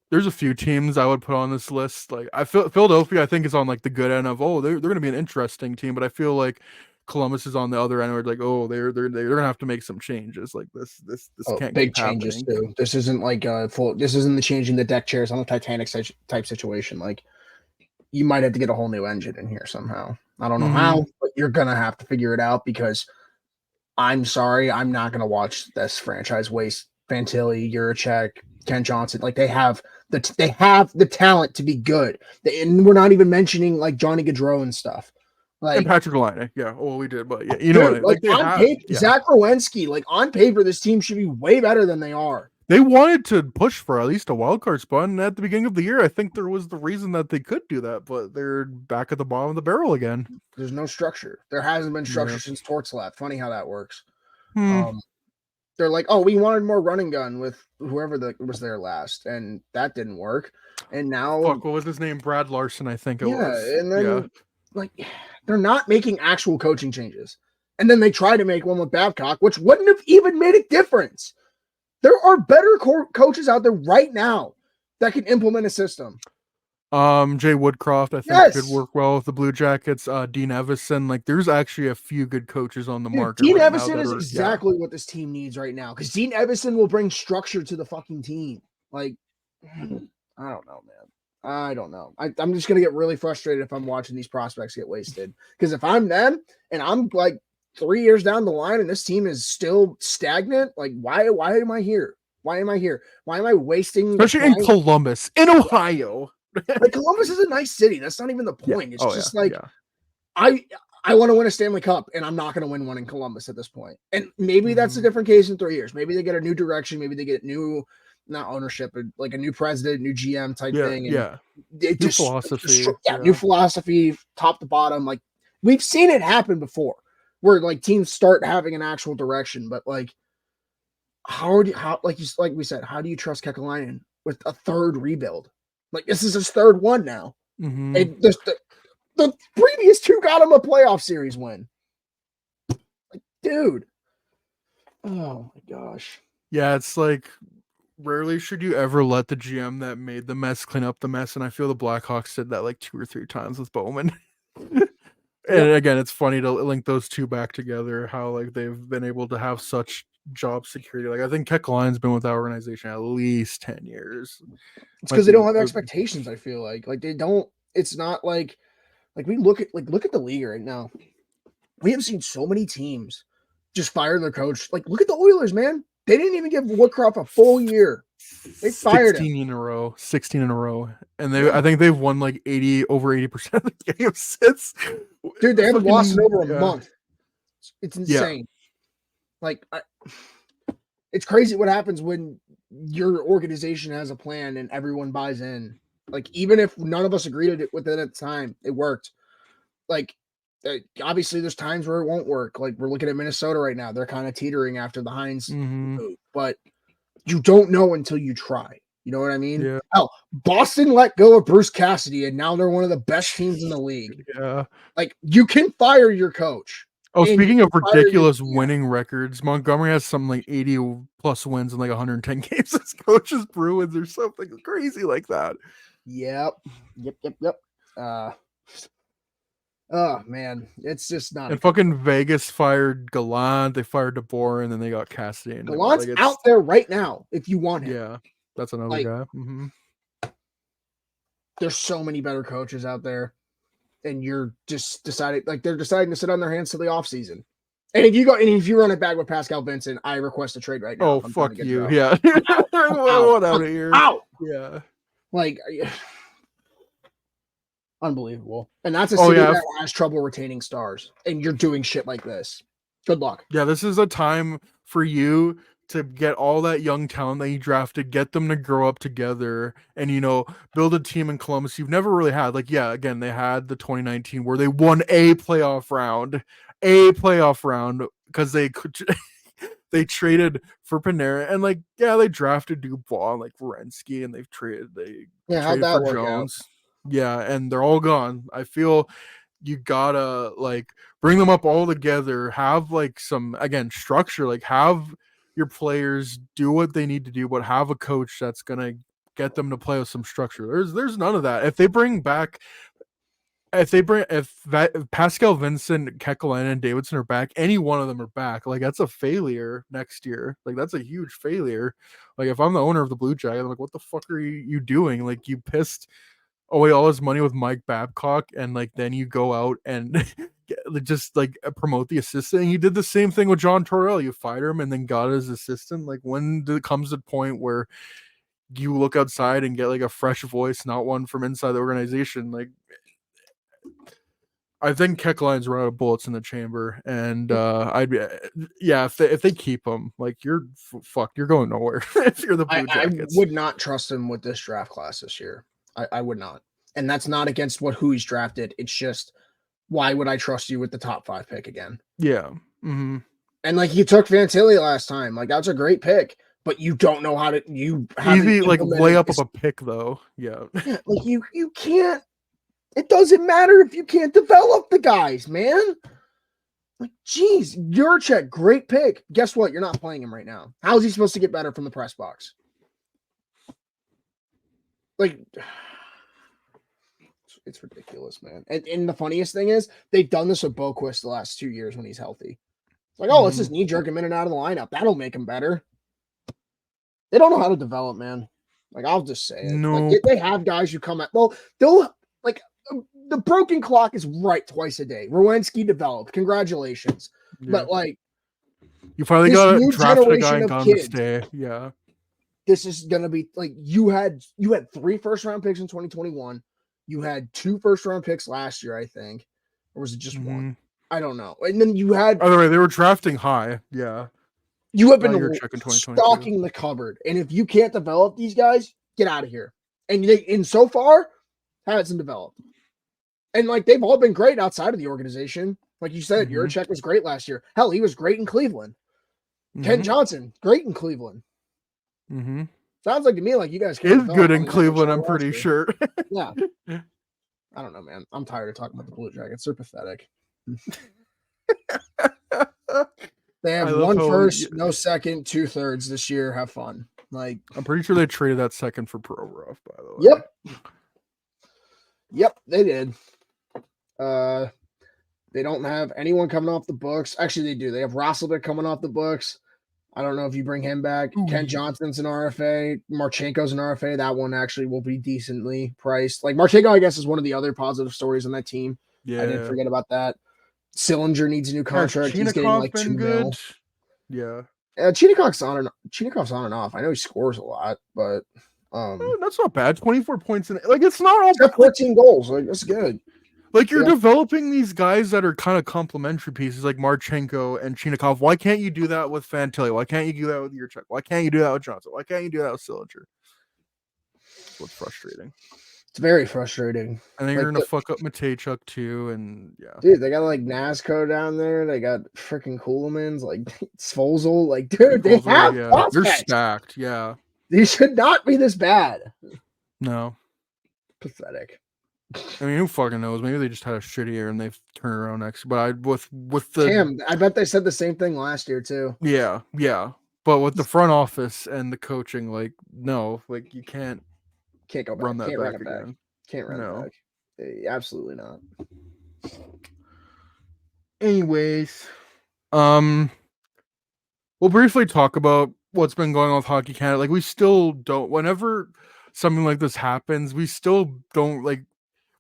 There's a few teams I would put on this list. Like I feel Philadelphia, I think is on like the good end of they're going to be an interesting team, but I feel like Columbus is on the other end where it's like they're going to have to make some changes. Like this oh, can't big keep changes happening. too. This isn't like full. This isn't the changing the deck chairs on the Titanic type situation. Like you might have to get a whole new engine in here somehow. I don't know Mm-hmm. how, but you're gonna have to figure it out because I'm sorry, I'm not gonna watch this franchise waste Fantilli, Juracek, Ken Johnson. Like they have the talent to be good. And we're not even mentioning like Johnny Gaudreau and stuff. And Like, Patrick Laine, yeah. Well, we did, but yeah, you know what I dude, mean. like Like they on have, paper, yeah. Zach Rowensky, like on paper, this team should be way better than they are. They wanted to push for at least a wild card spot, and at the beginning of the year, I think there was the reason that they could do that, but they're back at the bottom of the barrel again. There's no structure. There hasn't been Yeah. structure since Torts left. Funny how that works. Hmm. Um, they're like, oh, we wanted more running gun with whoever was there last, and that didn't work. And now, Fuck, what was his name? Brad Larson, I think it yeah, was. and Yeah. then like they're not making actual coaching changes. And then they try to make one with Babcock, which wouldn't have even made a difference. There are better coaches out there right now that can implement a system. Jay Woodcroft, I think could Yes. work well with the Blue Jackets. Dean Evison, like there's actually a few good coaches on the Dude, market Dean right now Evison that is are yeah. exactly what this team needs right now because Dean Evison will bring structure to the fucking team. Like, I don't know, man. I don't know. I'm just gonna get really frustrated if I'm watching these prospects get wasted. Because if I'm them and I'm like 3 years down the line and this team is still stagnant, like why am I here? Why am I here? Why am I wasting the Especially in prime? Columbus, in Ohio. Like Columbus is a nice city. That's not even the Yeah. point. It's Oh yeah. just like Yeah. I I want to win a Stanley Cup, and I'm not going to win one in Columbus at this point. And maybe that's a Mhm. different case in 3 years. Maybe they get a new direction. Maybe they get new, not ownership, but like a new president, new GM type Yeah. thing, and Yeah. it New just philosophy. yeah, new Yeah. philosophy, top to bottom. Like we've seen it happen before, where like teams start having an actual direction. But like, like we said, how do you trust Kekalainen with a third rebuild? Like this is his third one now, Hmm. and the previous two got him a playoff series win. Like, dude. Oh my gosh. Yeah, it's like rarely should you ever let the GM that made the mess clean up the mess, and I feel the Blackhawks did that like 2 or 3 times with Bowman. Yep. And again, it's funny to link those two back together. How like they've been able to have such job security. Like I think Kekalainen's been with that organization at least 10 years. It's Might because they be don't have expectations, I feel like they don't, it's not like we look at the league right now. We have seen so many teams just fire their coach. Like, look at the Oilers, man. They didn't even give Woodcroft a full year. They fired him. 16 in a row, 16 in a row, and they I Yeah. think they've won like 80% of the games since. Dude, they haven't lost in Fucking over a yeah, month. It's yeah. insane. Like it's crazy what happens when your organization has a plan and everyone buys in. Like even if none of us agreed with it at the time, it worked. Like obviously there's times where it won't work. Like we're looking at Minnesota right now. They're kind of teetering after the Hines Hmm. move, but you don't know until you try. You know what I mean? Yeah, Hell, Boston let go of Bruce Cassidy and now they're one of the best teams in the league. yeah. Like you can fire your coach Oh, and you speaking of can fire your ridiculous GM. winning records, Montgomery has something like 80 plus wins in like 110 games as coaches Bruins or something crazy like that. Yep. Yep. Uh oh man, it's just not a And good fucking look. Vegas fired Gallant, they fired DeBoer, and then they got Cassidy and him. Gallant's Like it's out there right now if you want him. yeah, that's another Like guy. Hmm. there's so many better coaches out there, and you're just deciding like they're deciding to sit on their hands to the offseason. And if you run it back with Pascal Vincent, I request a trade right now Oh if I'm trying to fuck get you. Joe. Yeah. I'm out. I'm out. What out I'm of here. out. Yeah. Like unbelievable. And that's a Oh city yeah. that has trouble retaining stars. And you're doing shit like this. Good luck. Yeah, this is a time for you to get all that young talent that you drafted, get them to grow up together and, build a team in Columbus you've never really had. Like, yeah, again, they had the 2019 where they won a playoff round because they could. They traded for Panera and like yeah they drafted Dubois and like Wierenski and they Yeah, how'd traded that for work out? Jones. Yeah, and they're all gone. I feel you gotta like bring them up all together, have like some again structure, like have your players do what they need to do, but have a coach that's gonna get them to play with some structure. There's none of that. If Pascal Vincent, Kekalainen, and Davidson are back, any one of them are back. Like that's a failure next year. Like that's a huge failure. Like if I'm the owner of the Blue Jackets, I'm like, what the fuck are you doing? Like you pissed away all his money with Mike Babcock, and like then you go out and just like promote the assistant. And you did the same thing with John Torrell. You fired him and then got his assistant. Like when comes a point where you look outside and get like a fresh voice, not one from inside the organization, like I think Kekline's run out of bullets in the chamber, and I'd be, yeah, if they keep him, like you're going nowhere if you're the Blue I Jackets. would not trust him with this draft class this year. I would not. And that's not against who he's drafted. It's just why would I trust you with the top 5 pick again? Yeah. Mm-hmm. And like you took Fantilli last time. Like that's a great pick, but you don't know how to you haven't Easy like implemented layup of this. a pick though. Yeah. Yeah, like you can't, it doesn't matter if you can't develop the guys, man. Like, geez, Juracek, great pick. Guess what? You're not playing him right now. How is he supposed to get better from the press box? Like, It's ridiculous, man. And the funniest thing is they've done this with Boquist the last 2 years when he's healthy. It's like, oh, let's just knee jerk him in and out of the lineup. That'll make him better. They don't know how to develop, man. Like, I'll just say it. No. Like, they have guys who come at, well, they'll, like, the broken clock is right twice a day. Rowensky developed. Congratulations. Yeah. But, like, you finally got to draft a guy and got him to stay. Yeah. This is going to be, like, you had 3 first-round picks in 2021. You had 2 first-round picks last year, I think. Or was it just one? I don't know. And then you had... By the way, they were drafting high. Yeah. You have been stocking the cupboard. And if you can't develop these guys, get out of here. And so far, hasn't developed. And, like, they've all been great outside of the organization. Like you said, Juracek was great last year. Hell, he was great in Cleveland. Ken Johnson, great in Cleveland. Sounds like to me like you guys is good in Cleveland, I'm pretty sure. Yeah. I don't know, man. I'm tired of talking about the Blue Jackets. They're pathetic. They have 1 first, no second, 2/3 this year. Have fun. Like, I'm pretty sure they traded that second for Provorov, by the way. Yep, they did. They don't have anyone coming off the books. Actually, they do. They have Rosselbeck coming off the books. I don't know if you bring him back. Ken Johnson's an RFA. Marchenko's an RFA. That one actually will be decently priced. Like, Marchenko, I guess, is one of the other positive stories on that team. Yeah. I didn't forget about that. Sillinger needs a new contract. He's getting like $2 million. Yeah. Chinakhov's on and off. I know he scores a lot, but that's not bad. 24 points in like it's not all bad. 14 goals. Like, that's good. Like, you're developing these guys that are kind of complementary pieces, like Marchenko and Chinakhov. Why can't you do that with Fantilli? Why can't you do that with Juracek? Why can't you do that with Johnson? Why can't you do that with Sillinger? That's what's frustrating. It's very frustrating. And then you're gonna fuck up Matejchuk too, and dude, they got like Nazco down there. They got freaking Kuhlmans, like Svozil. Like, dude, they have prospects. They're stacked. Yeah, these should not be this bad. No, pathetic. I mean, who fucking knows? Maybe they just had a shitty year and they've turned around next. But with the Damn, I bet they said the same thing last year too. Yeah. But with the front office and the coaching, like, no, like you can't go back. Run that can't back run it again. Back. Can't run it back. Absolutely not. Anyways, we'll briefly talk about what's been going on with Hockey Canada. Like, we still don't. Whenever something like this happens, we still don't like.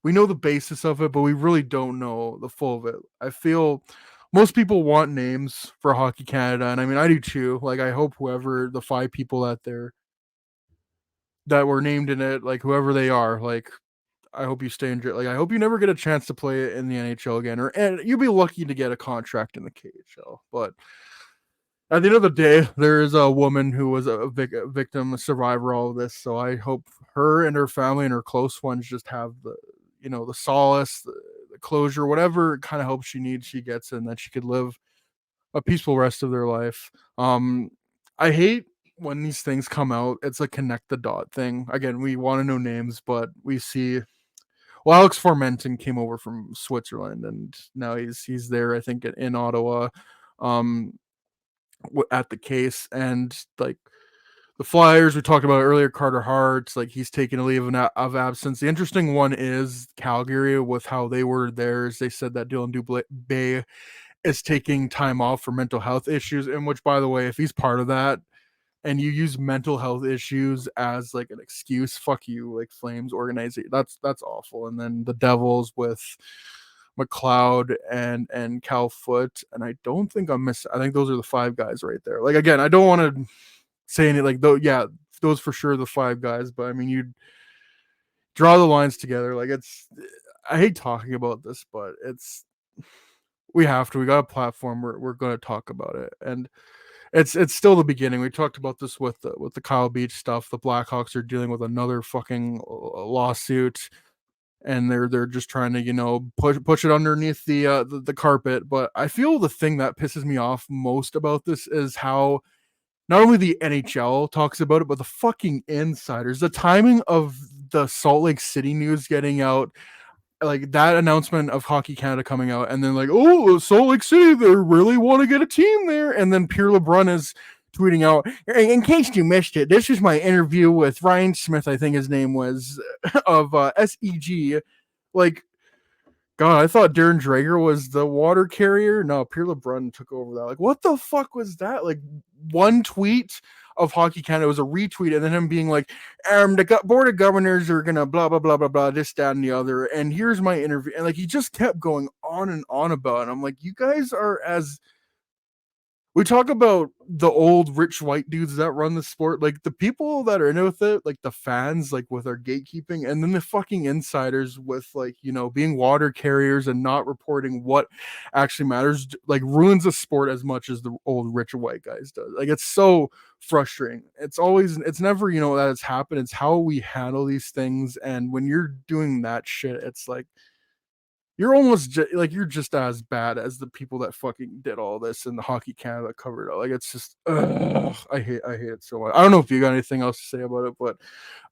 We know the basis of it, but we really don't know the full of it. I feel most people want names for Hockey Canada, and I mean, I do too. Like, I hope whoever the 5 people out there that were named in it, like whoever they are, like, I hope you stay in. Like, I hope you never get a chance to play it in the NHL again, and you'll be lucky to get a contract in the KHL. But at the end of the day, there is a woman who was a victim, a survivor, all of this. So I hope her and her family and her close ones just have the solace, the closure, whatever kind of help she needs, she gets, and that she could live a peaceful rest of their life. I hate when these things come out. It's a connect the dot thing. Again, we want to know names, but we see, well, Alex Formenton came over from Switzerland, and now he's there, I think, in Ottawa, at the case, and like, the Flyers, we talked about earlier, Carter Hart, like, he's taking a leave of absence. The interesting one is Calgary with how they were theirs. They said that Dylan Dubé is taking time off for mental health issues, and which, by the way, if he's part of that and you use mental health issues as like an excuse, fuck you, like, Flames organization. That's awful. And then the Devils with McLeod and Cal Foote, and I don't think I'm missing. I think those are the 5 guys right there. Like, again, I don't want to saying it like, though, yeah, those for sure the 5 guys, but I mean, you draw the lines together. Like, I hate talking about this, but we have to. We got a platform. We're going to talk about it, and it's still the beginning. We talked about this with the Kyle Beach stuff. The Blackhawks are dealing with another fucking lawsuit, and they're just trying to push it underneath the carpet. But I feel the thing that pisses me off most about this is how not only the NHL talks about it, but the fucking insiders. The timing of the Salt Lake City news getting out, like that announcement of Hockey Canada coming out, and then like, oh, Salt Lake City, they really want to get a team there. And then Pierre LeBrun is tweeting out, in case you missed it, this is my interview with Ryan Smith, I think his name was, of SEG like, God, I thought Darren Drager was the water carrier. No, Pierre LeBrun took over that. Like, what the fuck was that? Like, one tweet of Hockey Canada was a retweet, and then him being like, the board of governors are gonna blah blah blah blah blah, this, that, and the other. And here's my interview. And like, he just kept going on and on about it. And I'm like, you guys are as we talk about the old rich white dudes that run the sport, like the people that are in it with it, like the fans, like with our gatekeeping, and then the fucking insiders with like, being water carriers and not reporting what actually matters, like ruins the sport as much as the old rich white guys does. Like it's so frustrating. It's never, that it's happened. It's how we handle these things. And when you're doing that shit, it's like, you're almost like you're just as bad as the people that fucking did all this and the Hockey Canada covered it. Like it's just, I hate it so much. I don't know if you got anything else to say about it, but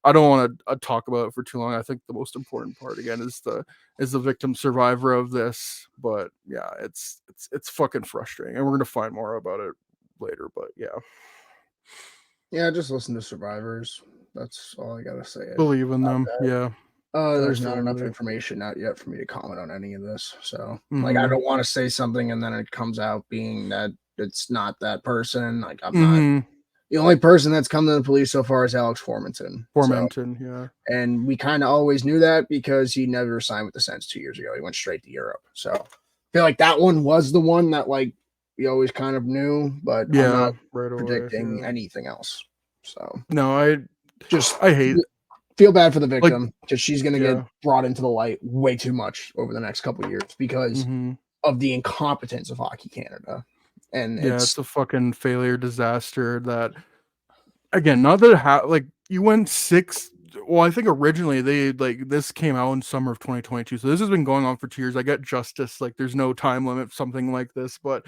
I don't want to talk about it for too long. I think the most important part again is the victim survivor of this. But yeah, it's fucking frustrating, and we're gonna find more about it later. But yeah, Yeah, just listen to survivors. That's all I gotta say. believe in them. Yeah, There's not enough absolutely. information out yet for me to comment on any of this. So, like, I Mm-hmm. don't want to say something and then it comes out being that it's not that person. Like, I'm not Mm-hmm. the only person that's come to the police so far is Alex Formanton. So, Formenton. Yeah. and we kind of always knew that because he never signed with the Sens 2 years ago. He went straight to Europe. So, I feel like that one was the one that like we always kind of knew, but I'm not Yeah. Right away. predicting Yeah. anything else. So, No, I just I hate feel bad for the like victim because she's going to get yeah. brought into the light way too much over the next couple of years because Mm-hmm. of the incompetence of Hockey Canada. And Yeah, it's it's a fucking failure disaster that again, not that like you went six. Well, I think originally they like this came out in summer of 2022. So this has been going on for 2 years. I get justice, like there's no time limit, something like this, but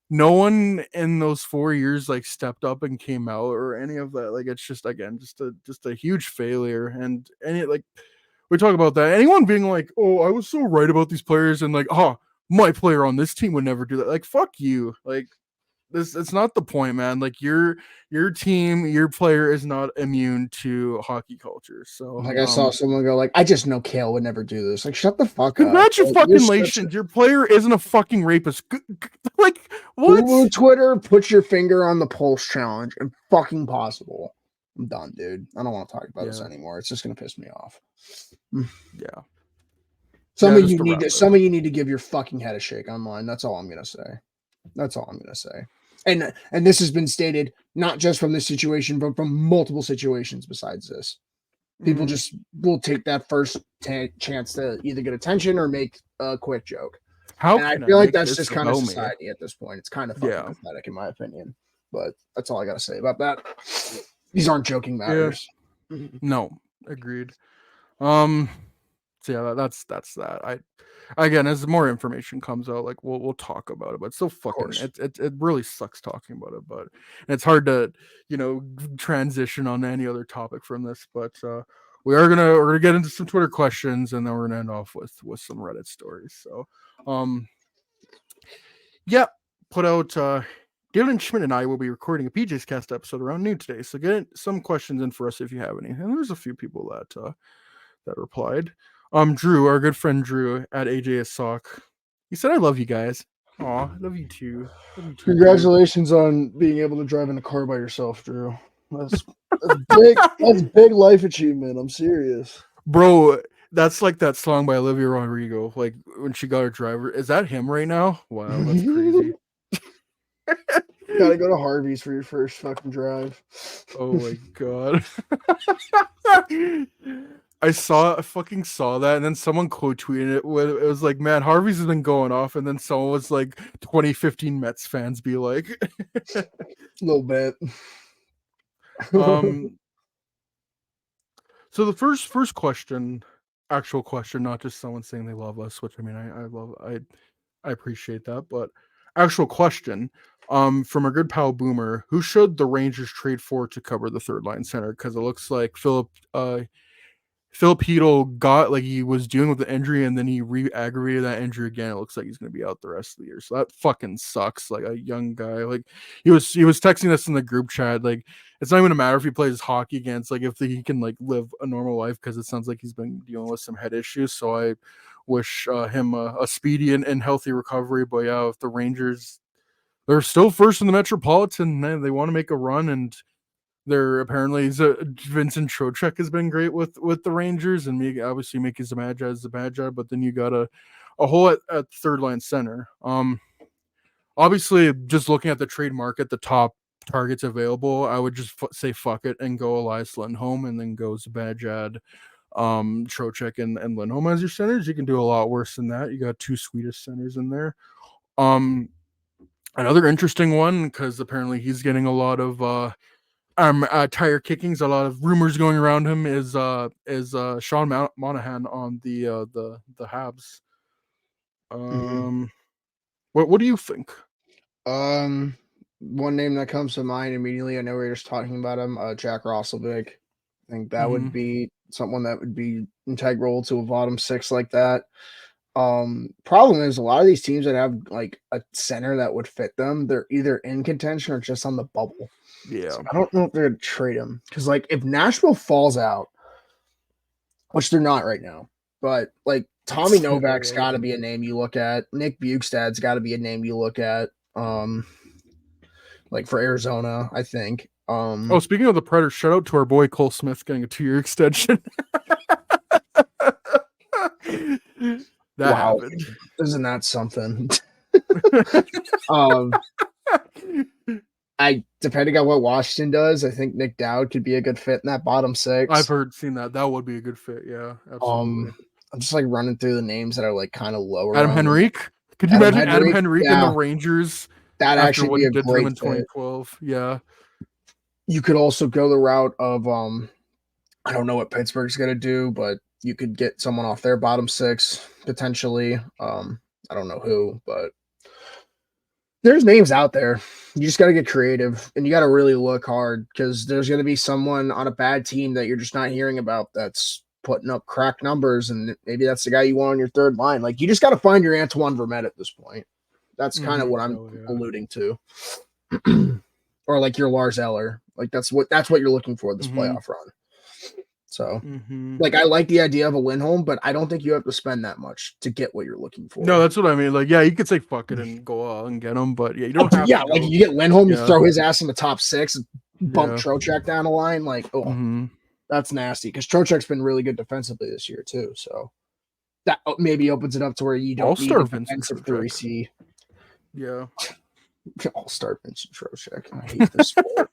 no one in those 4 years like stepped up and came out or any of that. Like it's just again just a huge failure. And it like we talk about that. Anyone being like, "Oh, I was so right about these players," and like, "Oh, my player on this team would never do that." Like, fuck you. Like, this it's not the point, man. Like, your team, your player is not immune to hockey culture. So, like I saw someone go like, I just know Kale would never do this. Like, shut the fuck up. Like, you're such congratulations, your player isn't a fucking rapist. Like, Hulu what? Twitter, put your finger on the pulse challenge and fucking possible. I'm done, dude. I don't want to talk about this Yeah, anymore. It's just gonna piss me off. yeah, Some yeah. of Just you to need wrap to it. some of you need to give your fucking head a shake online. That's all I'm gonna say. That's all I'm gonna say. And this has been stated not just from this situation, but from multiple situations besides this. People Mm-hmm. just will take that first chance to either get attention or make a quick joke. How And I can I feel like make that's this just kind of about me? society at this point. It's kind of fucking Yeah, pathetic, in my opinion. But that's all I got to say about that. These aren't joking yeah. matters. No, agreed. Um, so yeah, that's that. I again, as more information comes out, like we'll talk about it. But it's so Of fucking course. it really sucks talking about it. But and it's hard to transition on any other topic from this. But we're gonna get into some Twitter questions, and then we're gonna end off with some Reddit stories. So um yeah, put out Dylan Schmidt and I will be recording a PJScast episode around noon today. So get some questions in for us if you have any. And there's a few people that replied. Drew, our good friend Drew at AJS Sock. He said, "I love you guys." Aw, I love you too. Love you too, Drew. Congratulations on being able to drive in a car by yourself, Drew. That's big. That's big life achievement. I'm serious. Bro, that's like that song by Olivia Rodrigo. Like when she got her driver. Is that him right now? Wow, that's crazy. Gotta go to Harvey's for your first fucking drive. Oh my god. I fucking saw that, and then someone quote tweeted it. It was like, "Man, Harvey's has been going off," and then someone was like, "2015 Mets fans be like." A little bit. um. So the first question, actual question, not just someone saying they love us, which I mean, I appreciate that, but actual question. From our good pal Boomer, who should the Rangers trade for to cover the third line center? Because it looks like Filipino got like he was dealing with the injury and then he re-aggravated that injury again. It looks like he's gonna be out the rest of the year. So that fucking sucks. Like a young guy. Like he was texting us in the group chat. Like it's not even a matter if he plays hockey again. It's like if he can like live a normal life because it sounds like he's been dealing with some head issues. So I wish him a speedy and healthy recovery. But yeah, if the Rangers, they're still first in the Metropolitan, man, they want to make a run, and they're apparently Vincent Trocheck has been great with the Rangers, and obviously Mickey Zibanejad is Zibanejad, but then you got a hole at third line center. Obviously, just looking at the trade market, the top targets available, I would just say fuck it and go Elias Lindholm, and then go Zibanejad, Trocheck, and Lindholm as your centers. You can do a lot worse than that. You got two Swedish centers in there. Another interesting one, because apparently he's getting a lot of tire kickings, a lot of rumors going around him, is Sean Monahan on the Habs. What do you think? One name that comes to mind immediately, I know we were just talking about him, Jack Rosselvik. I think that would be someone that would be integral to a bottom six like that. Problem is a lot of these teams that have like a center that would fit them, they're either in contention or just on the bubble. Yeah. So I don't know if they're gonna trade him. Because like if Nashville falls out, which they're not right now, but like Tommy Novak's gotta be a name you look at. Nick Bukestad's gotta be a name you look at. Like for Arizona, I think. Oh, speaking of the Predators, shout out to our boy Cole Smith getting a 2-year extension. That wow, happened. Isn't that something? Depending on what Washington does, I think Nick Dowd could be a good fit in that bottom six. I've seen that. That would be a good fit. Yeah, absolutely. I'm just like running through the names that are like kind of lower. Adam Henrique. Could you imagine Adam Henrique in the Rangers? That actually what be he a did to great them in 2012. Yeah. You could also go the route of I don't know what Pittsburgh's gonna do, but you could get someone off their bottom six potentially. I don't know who, but there's names out there. You just got to get creative and you got to really look hard because there's going to be someone on a bad team that you're just not hearing about that's putting up crack numbers, and maybe that's the guy you want on your third line. Like you just got to find your Antoine Vermette at this point. That's kind of what I'm alluding to. Or like your Lars Eller. Like that's what you're looking for this playoff run. So, like, I like the idea of a Lindholm, but I don't think you have to spend that much to get what you're looking for. No, that's what I mean. Like, yeah, you could say fuck it and go out and get him, but yeah, you don't have to. Yeah, like you get Lindholm, you throw his ass in the top six, and bump Trocheck down the line. Like, that's nasty because Trocheck's been really good defensively this year too. So that maybe opens it up to where you don't need a defensive 3C. Yeah. All-star Vincent Trocheck. I hate this sport.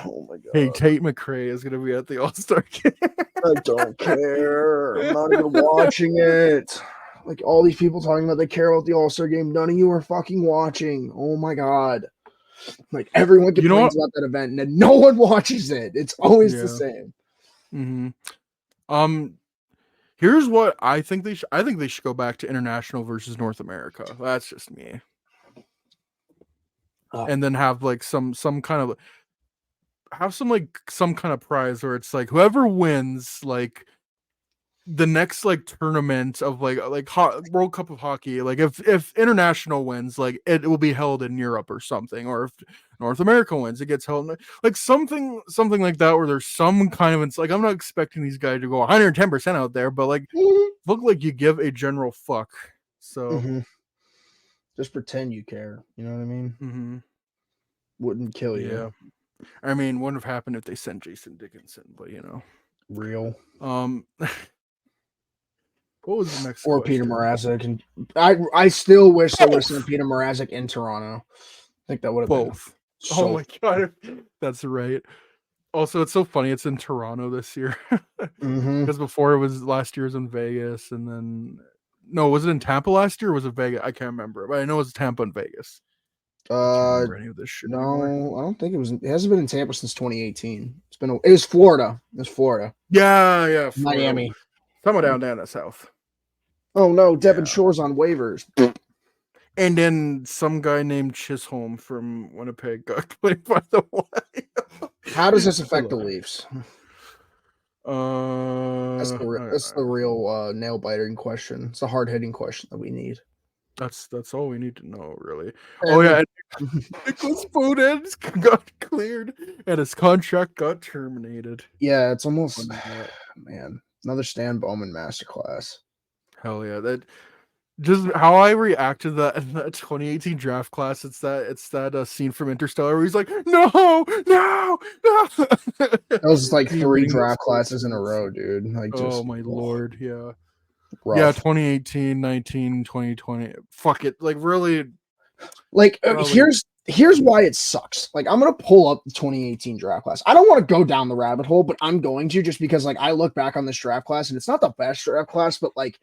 Oh my god. Hey, Tate McRae is gonna be at the All-Star game. I don't care. I'm not even watching it. Like all these people talking about they care about the All-Star game. None of you are fucking watching. Oh my god. Like everyone complains about that event and then no one watches it. It's always the same. Here's what I think they should. I think they should go back to international versus North America. That's just me. And then have like some kind of some kind of prize where it's like whoever wins like the next like tournament of like World Cup of Hockey, like if international wins, like it will be held in Europe or something, or if North America wins, it gets held in, like something like that, where there's some kind of, it's like I'm not expecting these guys to go 110% out there, but like look like you give a general fuck. So just pretend you care. You know what I mean? Wouldn't kill you. Yeah. I mean, wouldn't have happened if they sent Jason Dickinson, but you know. Real. What was the next or question? Peter Mrazek, and I still wish there was some Peter Mrazek in Toronto. I think that would have both. Oh my god, that's right. Also, it's so funny. It's in Toronto this year because before it was last year was in Vegas, and then was it in Tampa last year? Or was it Vegas? I can't remember, but I know it was Tampa and Vegas. I can't remember any of this shit anymore. I don't think it was. It hasn't been in Tampa since 2018. It was Florida. It was Florida. Yeah, Florida. Miami. Somewhere down there in the south. Oh no, Devin Shore's on waivers. And then some guy named Chisholm from Winnipeg got played by the Wild. How does this affect the Leafs? That's the real nail biting question. It's a hard hitting question that we need. That's all we need to know, really. Oh And yeah, like, and Nicholas Bowden's got cleared, and his contract got terminated. yeah, it's almost Funny that. man, another Stan Bowman masterclass. Hell yeah, that just how I react to that 2018 draft class. It's that scene from Interstellar where he's like, no, no, no. That was like Me 3 reading those draft quotes classes is in a row, insane. dude. Like Oh just my lord, yeah. Yeah, rough. 2018, 19, 2020. Fuck it. Like really, Like probably. here's why it sucks. Like I'm gonna pull up the 2018 draft class. I don't want to go down the rabbit hole, but I'm going to just because like I look back on this draft class and it's not the best draft class, but like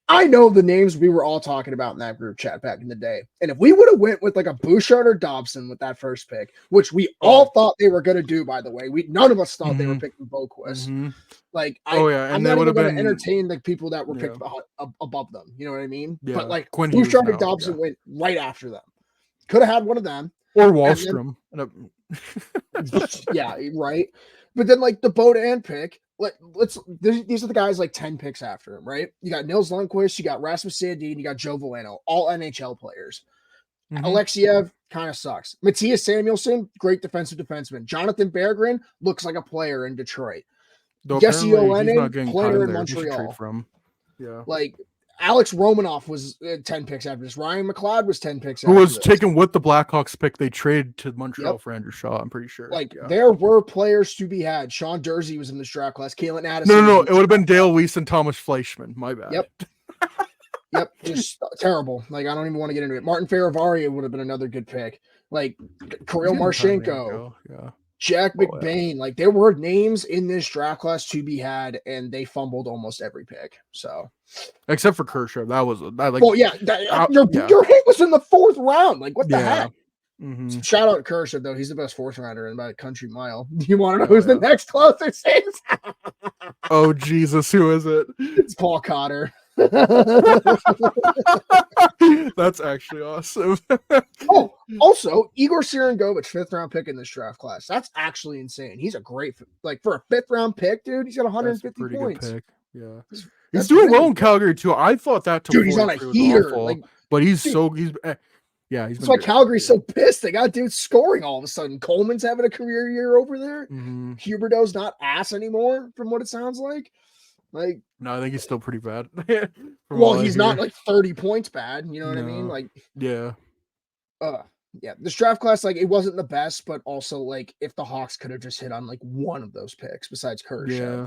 I know the names we were all talking about in that group chat back in the day. And if we would have went with like a Bouchard or Dobson with that first pick, which we all Oh. thought they were going to do, by the way, we none of us thought they were Mm-hmm. picking Boquist. Mm-hmm. Like Oh yeah, I'm and they not would even have going to been entertain the people that were yeah, picked above them. You know what I mean? But yeah. like Quinn Hughes Bouchard and now, yeah. Dobson went right after them. Could have had one of them. Or And then Wallstrom. yeah, right. But then like the Bodan pick, these are the guys like 10 picks after him, right? You got Nils Lundqvist, you got Rasmus Sandin, you got Joe Veleno, all NHL players. Mm-hmm. Alexiev kind of sucks. Matthias Samuelsson, great defensive defenseman. Jonathan Berggren looks like a player in Detroit. Though Jesse apparently he's not Olenin, getting player time in there. They should trade Montreal. for him. Yeah. Like Alex Romanoff was 10 picks after this. Ryan McLeod was 10 picks Who after was this. taken with the Blackhawks pick they traded to Yep. Montreal for Andrew Shaw, I'm pretty sure. Like Yeah. there were players to be had. Sean Dursey was in this draft class. Kalen Addison. No. It would have been Dale Weiss and Thomas Fleischman. My bad. Yep. Yep, just terrible. Like I don't even want to get into it. Martin Ferravaria would have been another good pick. Like Kirill Marchenko, Yeah. Jack Oh, McBain. Like there were names in this draft class to be had, and they fumbled almost every pick. So, except for Kershaw, that was that like. well, yeah, your hit was in the 4th round. Like what the heck? Mm-hmm. Shout out to Kershaw though. He's the best 4th rounder in about a country mile. Do you want to know Oh, who's the next closest is? Oh Jesus, who is it? It's Paul Cotter. That's actually awesome. Oh, also Igor Serengovich, 5th round pick in this draft class. That's actually insane. He's a great like for a 5th round pick, dude. He's got 150 pretty points. good pick. Yeah, he's That's doing well really in Calgary too. I thought that dude, he's on a 43 was heater. awful, Like, but he's dude, yeah, he's that's been why great. Calgary's so pissed. They got dudes scoring all of a sudden. Coleman's having a career year over there. Mm-hmm. Huberdeau's not ass anymore, from what it sounds like. Like, No, I think he's still pretty bad. well, he's not like 30 points bad. You know what I mean? No. Like, Yeah. yeah, this draft class, like, it wasn't the best, but also, like, if the Hawks could have just hit on like one of those picks besides Kershaw, Yeah.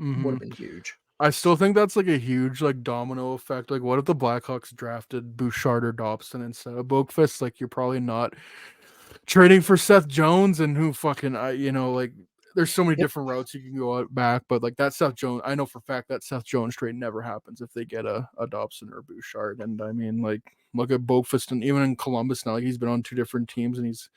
Mm-hmm. would have been huge. I still think that's like a huge like domino effect. Like, what if the Blackhawks drafted Bouchard or Dobson instead of Boakfist? Like, you're probably not trading for Seth Jones and who fucking like there's so many Yep. different routes you can go out back, but like that Seth Jones, I know for a fact that Seth Jones trade never happens if they get a Dobson or Bouchard. And I mean, like, look at Boakfist, and even in Columbus now, like, he's been on 2 different teams and he's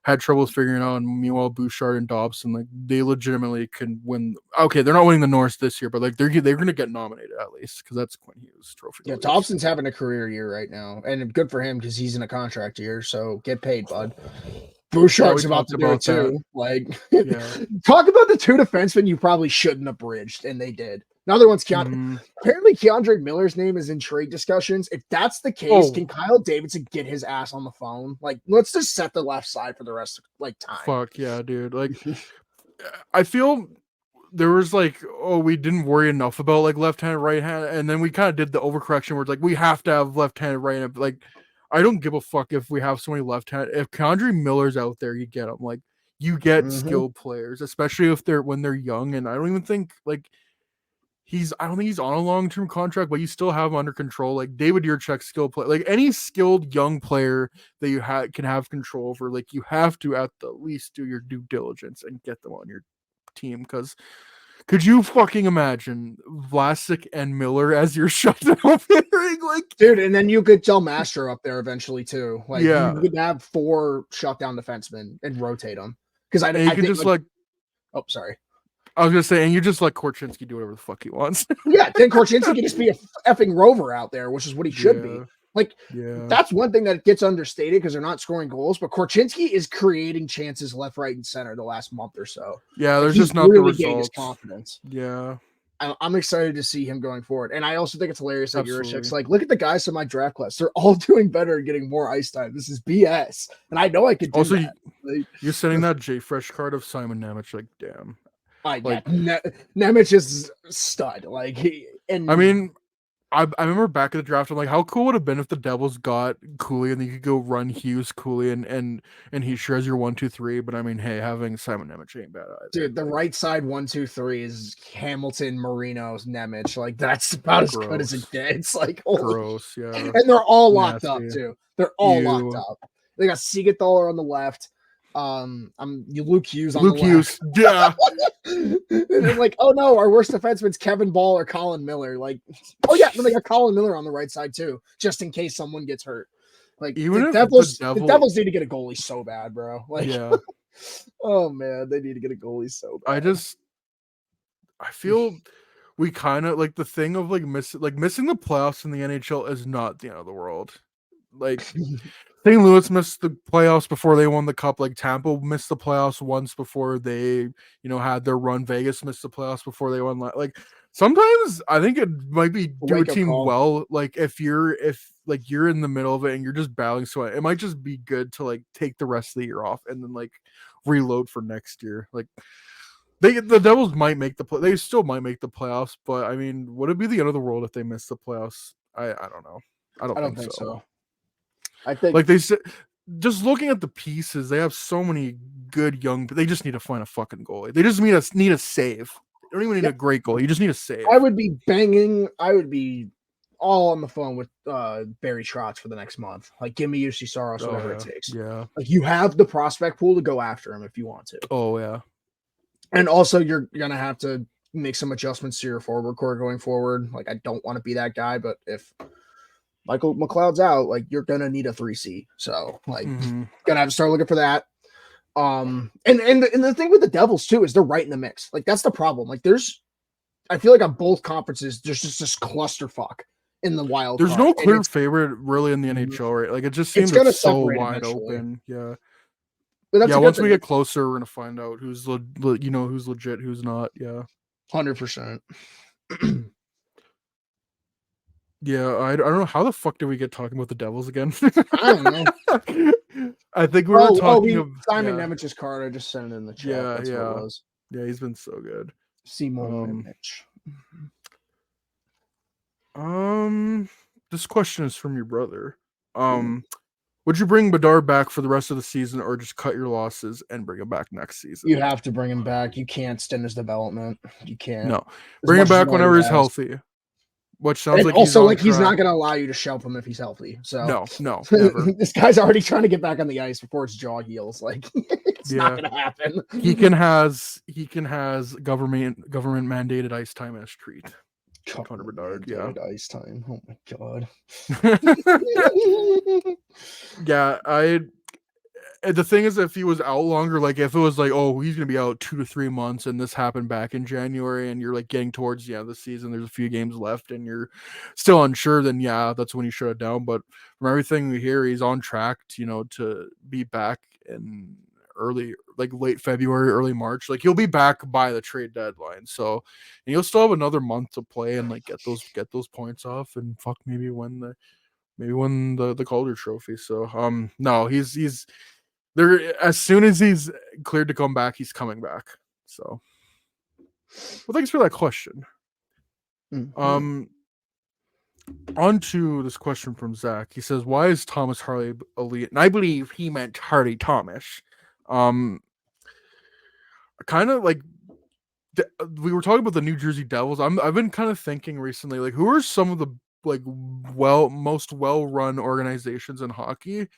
had troubles figuring out. And meanwhile, Bouchard and Dobson, like, they legitimately can win. Okay, they're not winning the North this year, but like they're going to get nominated at least because that's Quinn Hughes Trophy. Yeah, Dobson's having a career year right now, and good for him because he's in a contract year. So get paid, bud. Bouchard's about to do it too. Like, talk about the 2 defensemen you probably shouldn't have bridged, and they did. Another one's apparently Keandre Miller's name is in trade discussions. If that's the case, can Kyle Davidson get his ass on the phone? Like, let's just set the left side for the rest of like time. Fuck yeah, dude. Like, I feel there was like, we didn't worry enough about like left-handed, right-handed, and then we kind of did the overcorrection where it's like we have to have left-handed, right-handed. Like, I don't give a fuck if we have so many left-handed. If Keandre Miller's out there, you get them. Like, you get skilled players, especially if when they're young. And I don't even think like I don't think he's on a long-term contract, but you still have him under control. Like David Yurchek, skilled player, like any skilled young player that you can have control over. Like, you have to at the least do your due diligence and get them on your team. Because could you fucking imagine Vlasic and Miller as your shutdown pairing? Like, dude, and then you could tell Mastro up there eventually too. Like, yeah, you could have 4 shutdown defensemen and rotate them. Because I could just like, oh, sorry. I was gonna say, and you just let Korchinski do whatever the fuck he wants. Yeah, then Korchinski can just be a effing rover out there, which is what he should be. Like, that's one thing that gets understated because they're not scoring goals, but Korchinski is creating chances left, right, and center the last month or so. Yeah, there's like, just not really the results. His confidence. Yeah, I'm excited to see him going forward. And I also think it's hilarious that Juracek's Absolutely. like, look at the guys in my draft class. They're all doing better and getting more ice time. This is BS. And I know I could do Also, that. Like, you're sending that J Fresh card of Simon Nemec, like, damn. yeah, Like, Nemec is stud. Like, I and mean, I remember back at the draft, I'm like, how cool would it have been if the Devils got Cooley and you could go run Hughes, Cooley, and he sure as your 1, 2, 3. But I mean, hey, having Simon Nemec ain't bad either. dude, the Like, right side 1, 2, 3 is Hamilton, Marino, Nemec. Like, that's about as good as it gross. gets. Like, holy, Gross, yeah. and they're all locked up Nasty. too. They're all locked Ew. up. They got Siegenthaler on the left. I'm Luke Hughes on the Luke left. Hughes. Yeah. And then like, oh no, our worst defenseman's Kevin Ball or Colin Miller. Like, oh yeah, then they got Colin Miller on the right side too, just in case someone gets hurt. Like Even if the The Devil, Devils need to get a goalie so bad, bro. Like, yeah. oh man, they need to get a goalie so bad. I feel we kind of like the thing of missing the playoffs in the NHL is not the end of the world. Like St. Louis missed the playoffs before they won the cup. Like Tampa missed the playoffs once before they, had their run. Vegas missed the playoffs before they won. Like sometimes I think it might be do a Wake up team call. well. Like if you're in the middle of it and you're just battling, so it might just be good to like take the rest of the year off and then like reload for next year. Like the Devils might make they still might make the playoffs, but I mean, would it be the end of the world if they miss the playoffs? I don't know. I don't I don't think think so. so. I think Like they said, just looking at the pieces, they have so many good young. They just need to find a fucking goalie. They just need a save. They don't even need a great goal. You just need a save. I would be banging. I would be all on the phone with Barry Trotz for the next month. Like, give me UC Saros, whatever it takes. Yeah. Like, you have the prospect pool to go after him if you want to. Oh yeah. And also, you're gonna have to make some adjustments to your forward core going forward. Like, I don't want to be that guy, but if Michael McLeod's out, like, you're gonna need a 3C. So, like, gonna have to start looking for that. And the thing with the Devils too is they're right in the mix. Like, that's the problem. Like, I feel like on both conferences, there's just this clusterfuck in the wild There's card. no clear favorite really in the NHL, right? Like it just seems gonna so separate wide eventually. open. Yeah. But that's Yeah, a good once we thing. get closer, we're gonna find out who's who's legit, who's not. Yeah. 100%. Yeah, I don't know how the fuck did we get talking about the Devils again. I don't know. I think we were talking of Simon Nemec's card. I just sent it in the chat. Yeah, That's what it was. Yeah, he's been so good. Simon Nemec. This question is from your brother. Would you bring Bedard back for the rest of the season or just cut your losses and bring him back next season? You have to bring him back. You can't stint his development. You can't. No. Bring him back whenever he's healthy. Which sounds like also he's not going to allow you to shelf him if he's healthy. So no, never. This guy's already trying to get back on the ice before his jaw heals. Like it's not going to happen. He can has government mandated ice time as treat. Connor Bedard, ice time. Oh my god. Yeah, the thing is, if he was out longer, like if it was like, oh, he's gonna be out 2 to 3 months, and this happened back in January, and you're like getting towards the end of the season, there's a few games left, and you're still unsure, then yeah, that's when you shut it down. But from everything we hear, he's on track, to be back in late February, early March. Like he'll be back by the trade deadline, so and he'll still have another month to play and like get those points off, and maybe win the Calder Trophy. So no, he's there as soon as he's cleared to come back, he's coming back. So, well, thanks for that question. On to this question from Zach. He says, "Why is Thomas Harley elite?" And I believe he meant Hardy Thomas. Kind of like we were talking about the New Jersey Devils. I've been kind of thinking recently, like, who are some of the most well-run organizations in hockey?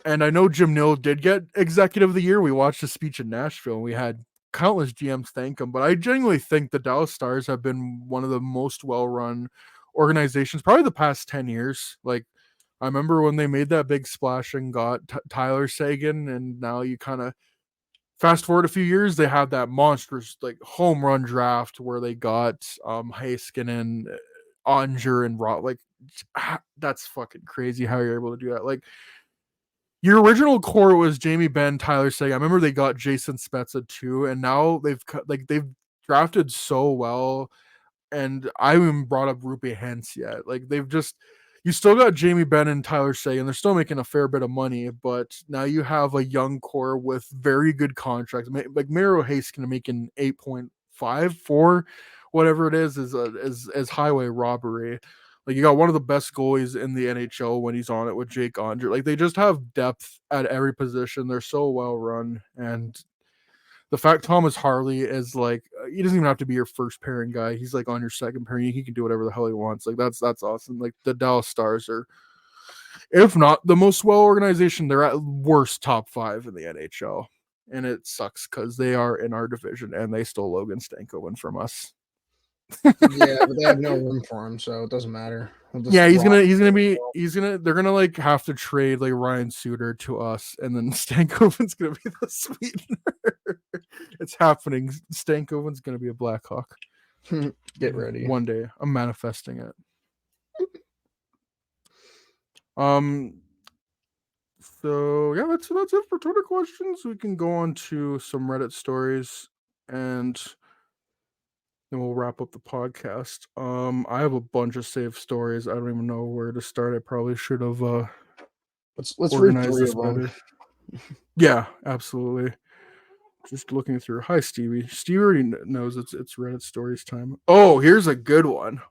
And I know Jim Nill did get Executive of the Year. We watched his speech in Nashville, and we had countless GMs thank him. But I genuinely think the Dallas Stars have been one of the most well-run organizations, probably the past 10 years. Like, I remember when they made that big splash and got Tyler Seguin, and now you kind of fast forward a few years, they had that monstrous like home run draft where they got Heiskanen, Onger, and Rot. Like, that's fucking crazy how you're able to do that. Like, your original core was Jamie Benn, Tyler Seguin. I remember they got Jason Spezza too, and now they've drafted so well, and I haven't even brought up Rupe Hentz yet. Like they've just you still got Jamie Benn and Tyler Say, and they're still making a fair bit of money, but now you have a young core with very good contracts. Like Miro Haskin making 8.5 for whatever it is highway robbery. Like you got one of the best goalies in the NHL when he's on it with Jake Andre. Like they just have depth at every position. They're so well run, and the fact Thomas Harley is like he doesn't even have to be your first pairing guy. He's like on your second pairing. He can do whatever the hell he wants. Like that's awesome. Like the Dallas Stars are, if not the most well organization, they're at worst top 5 in the NHL. And it sucks because they are in our division and they stole Logan Stankoven from us. Yeah, but they have no room for him, so it doesn't matter. He'll just Yeah, rot. they're gonna like have to trade like Ryan Suter to us, and then Stankoven's gonna be the sweetener. It's happening. Stankoven's gonna be a Blackhawk. Get ready. One day. I'm manifesting it. Um so yeah, that's it for Twitter questions. We can go on to some Reddit stories and then we'll wrap up the podcast. I have a bunch of saved stories. I don't even know where to start. I probably should have Let's read organized 3 this of them. better. Yeah, absolutely. Just looking through. Hi, Stevie. Stevie already knows it's Reddit stories time. Oh, here's a good one.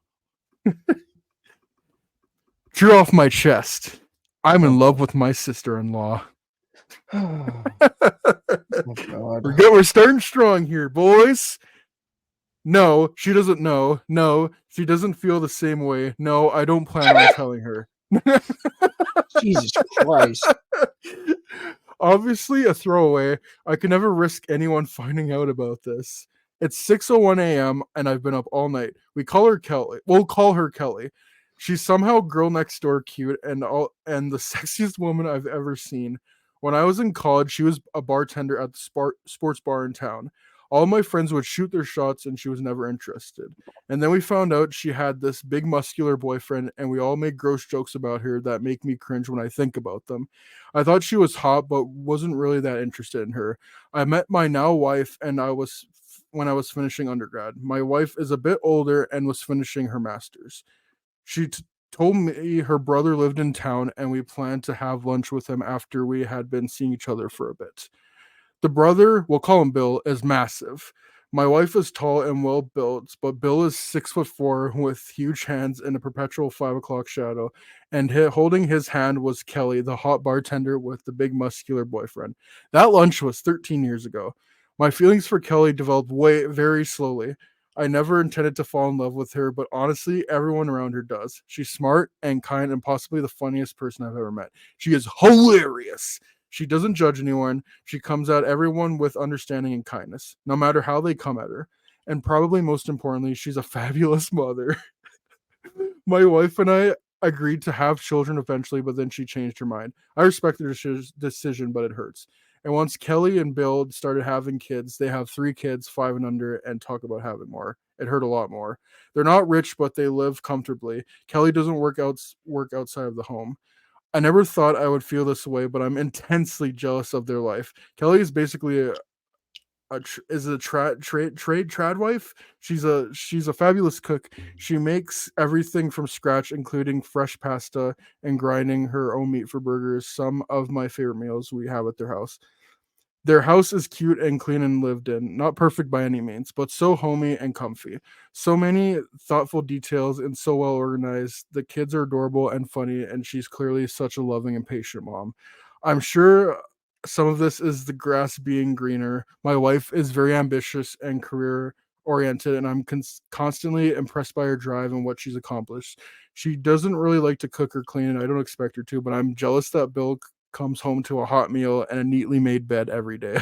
Drew off my chest. I'm in love with my sister-in-law. Oh God. We're starting strong here, boys. No, she doesn't know. No, she doesn't feel the same way. No, I don't plan on telling her. Jesus Christ. Obviously a throwaway. I could never risk anyone finding out about this. It's 6:01 a.m. and I've been up all night. We'll call her Kelly. She's somehow girl next door cute and the sexiest woman I've ever seen. When I was in college, she was a bartender at the sports bar in town. All my friends would shoot their shots and she was never interested. And then we found out she had this big muscular boyfriend and we all made gross jokes about her that make me cringe when I think about them. I thought she was hot but wasn't really that interested in her. I met my now wife and when I was finishing undergrad. My wife is a bit older and was finishing her master's. She told me her brother lived in town and we planned to have lunch with him after we had been seeing each other for a bit. The brother, we'll call him Bill, is massive. My wife is tall and well built, but Bill is 6'4" with huge hands in a perpetual 5 o'clock shadow. And holding his hand was Kelly, the hot bartender with the big muscular boyfriend. That lunch was 13 years ago. My feelings for Kelly developed very slowly. I never intended to fall in love with her, but honestly, everyone around her does. She's smart and kind and possibly the funniest person I've ever met. She is hilarious. She doesn't judge anyone. She comes at everyone with understanding and kindness, no matter how they come at her. And probably most importantly, she's a fabulous mother. My wife and I agreed to have children eventually, but then she changed her mind. I respect her decision, but it hurts. And once Kelly and Bill started having kids, they have 3 kids, 5 and under, and talk about having more. It hurt a lot more. They're not rich, but they live comfortably. Kelly doesn't work outside of the home. I never thought I would feel this way, but I'm intensely jealous of their life. Kelly is basically a trad wife. She's a fabulous cook. She makes everything from scratch, including fresh pasta and grinding her own meat for burgers. Some of my favorite meals we have at their house. Their house is cute and clean and lived in. Not perfect by any means, but so homey and comfy. So many thoughtful details and so well organized. The kids are adorable and funny, and she's clearly such a loving and patient mom. I'm sure some of this is the grass being greener. My wife is very ambitious and career oriented, and I'm constantly impressed by her drive and what she's accomplished. She doesn't really like to cook or clean, and I don't expect her to, but I'm jealous that Bill comes home to a hot meal and a neatly made bed every day.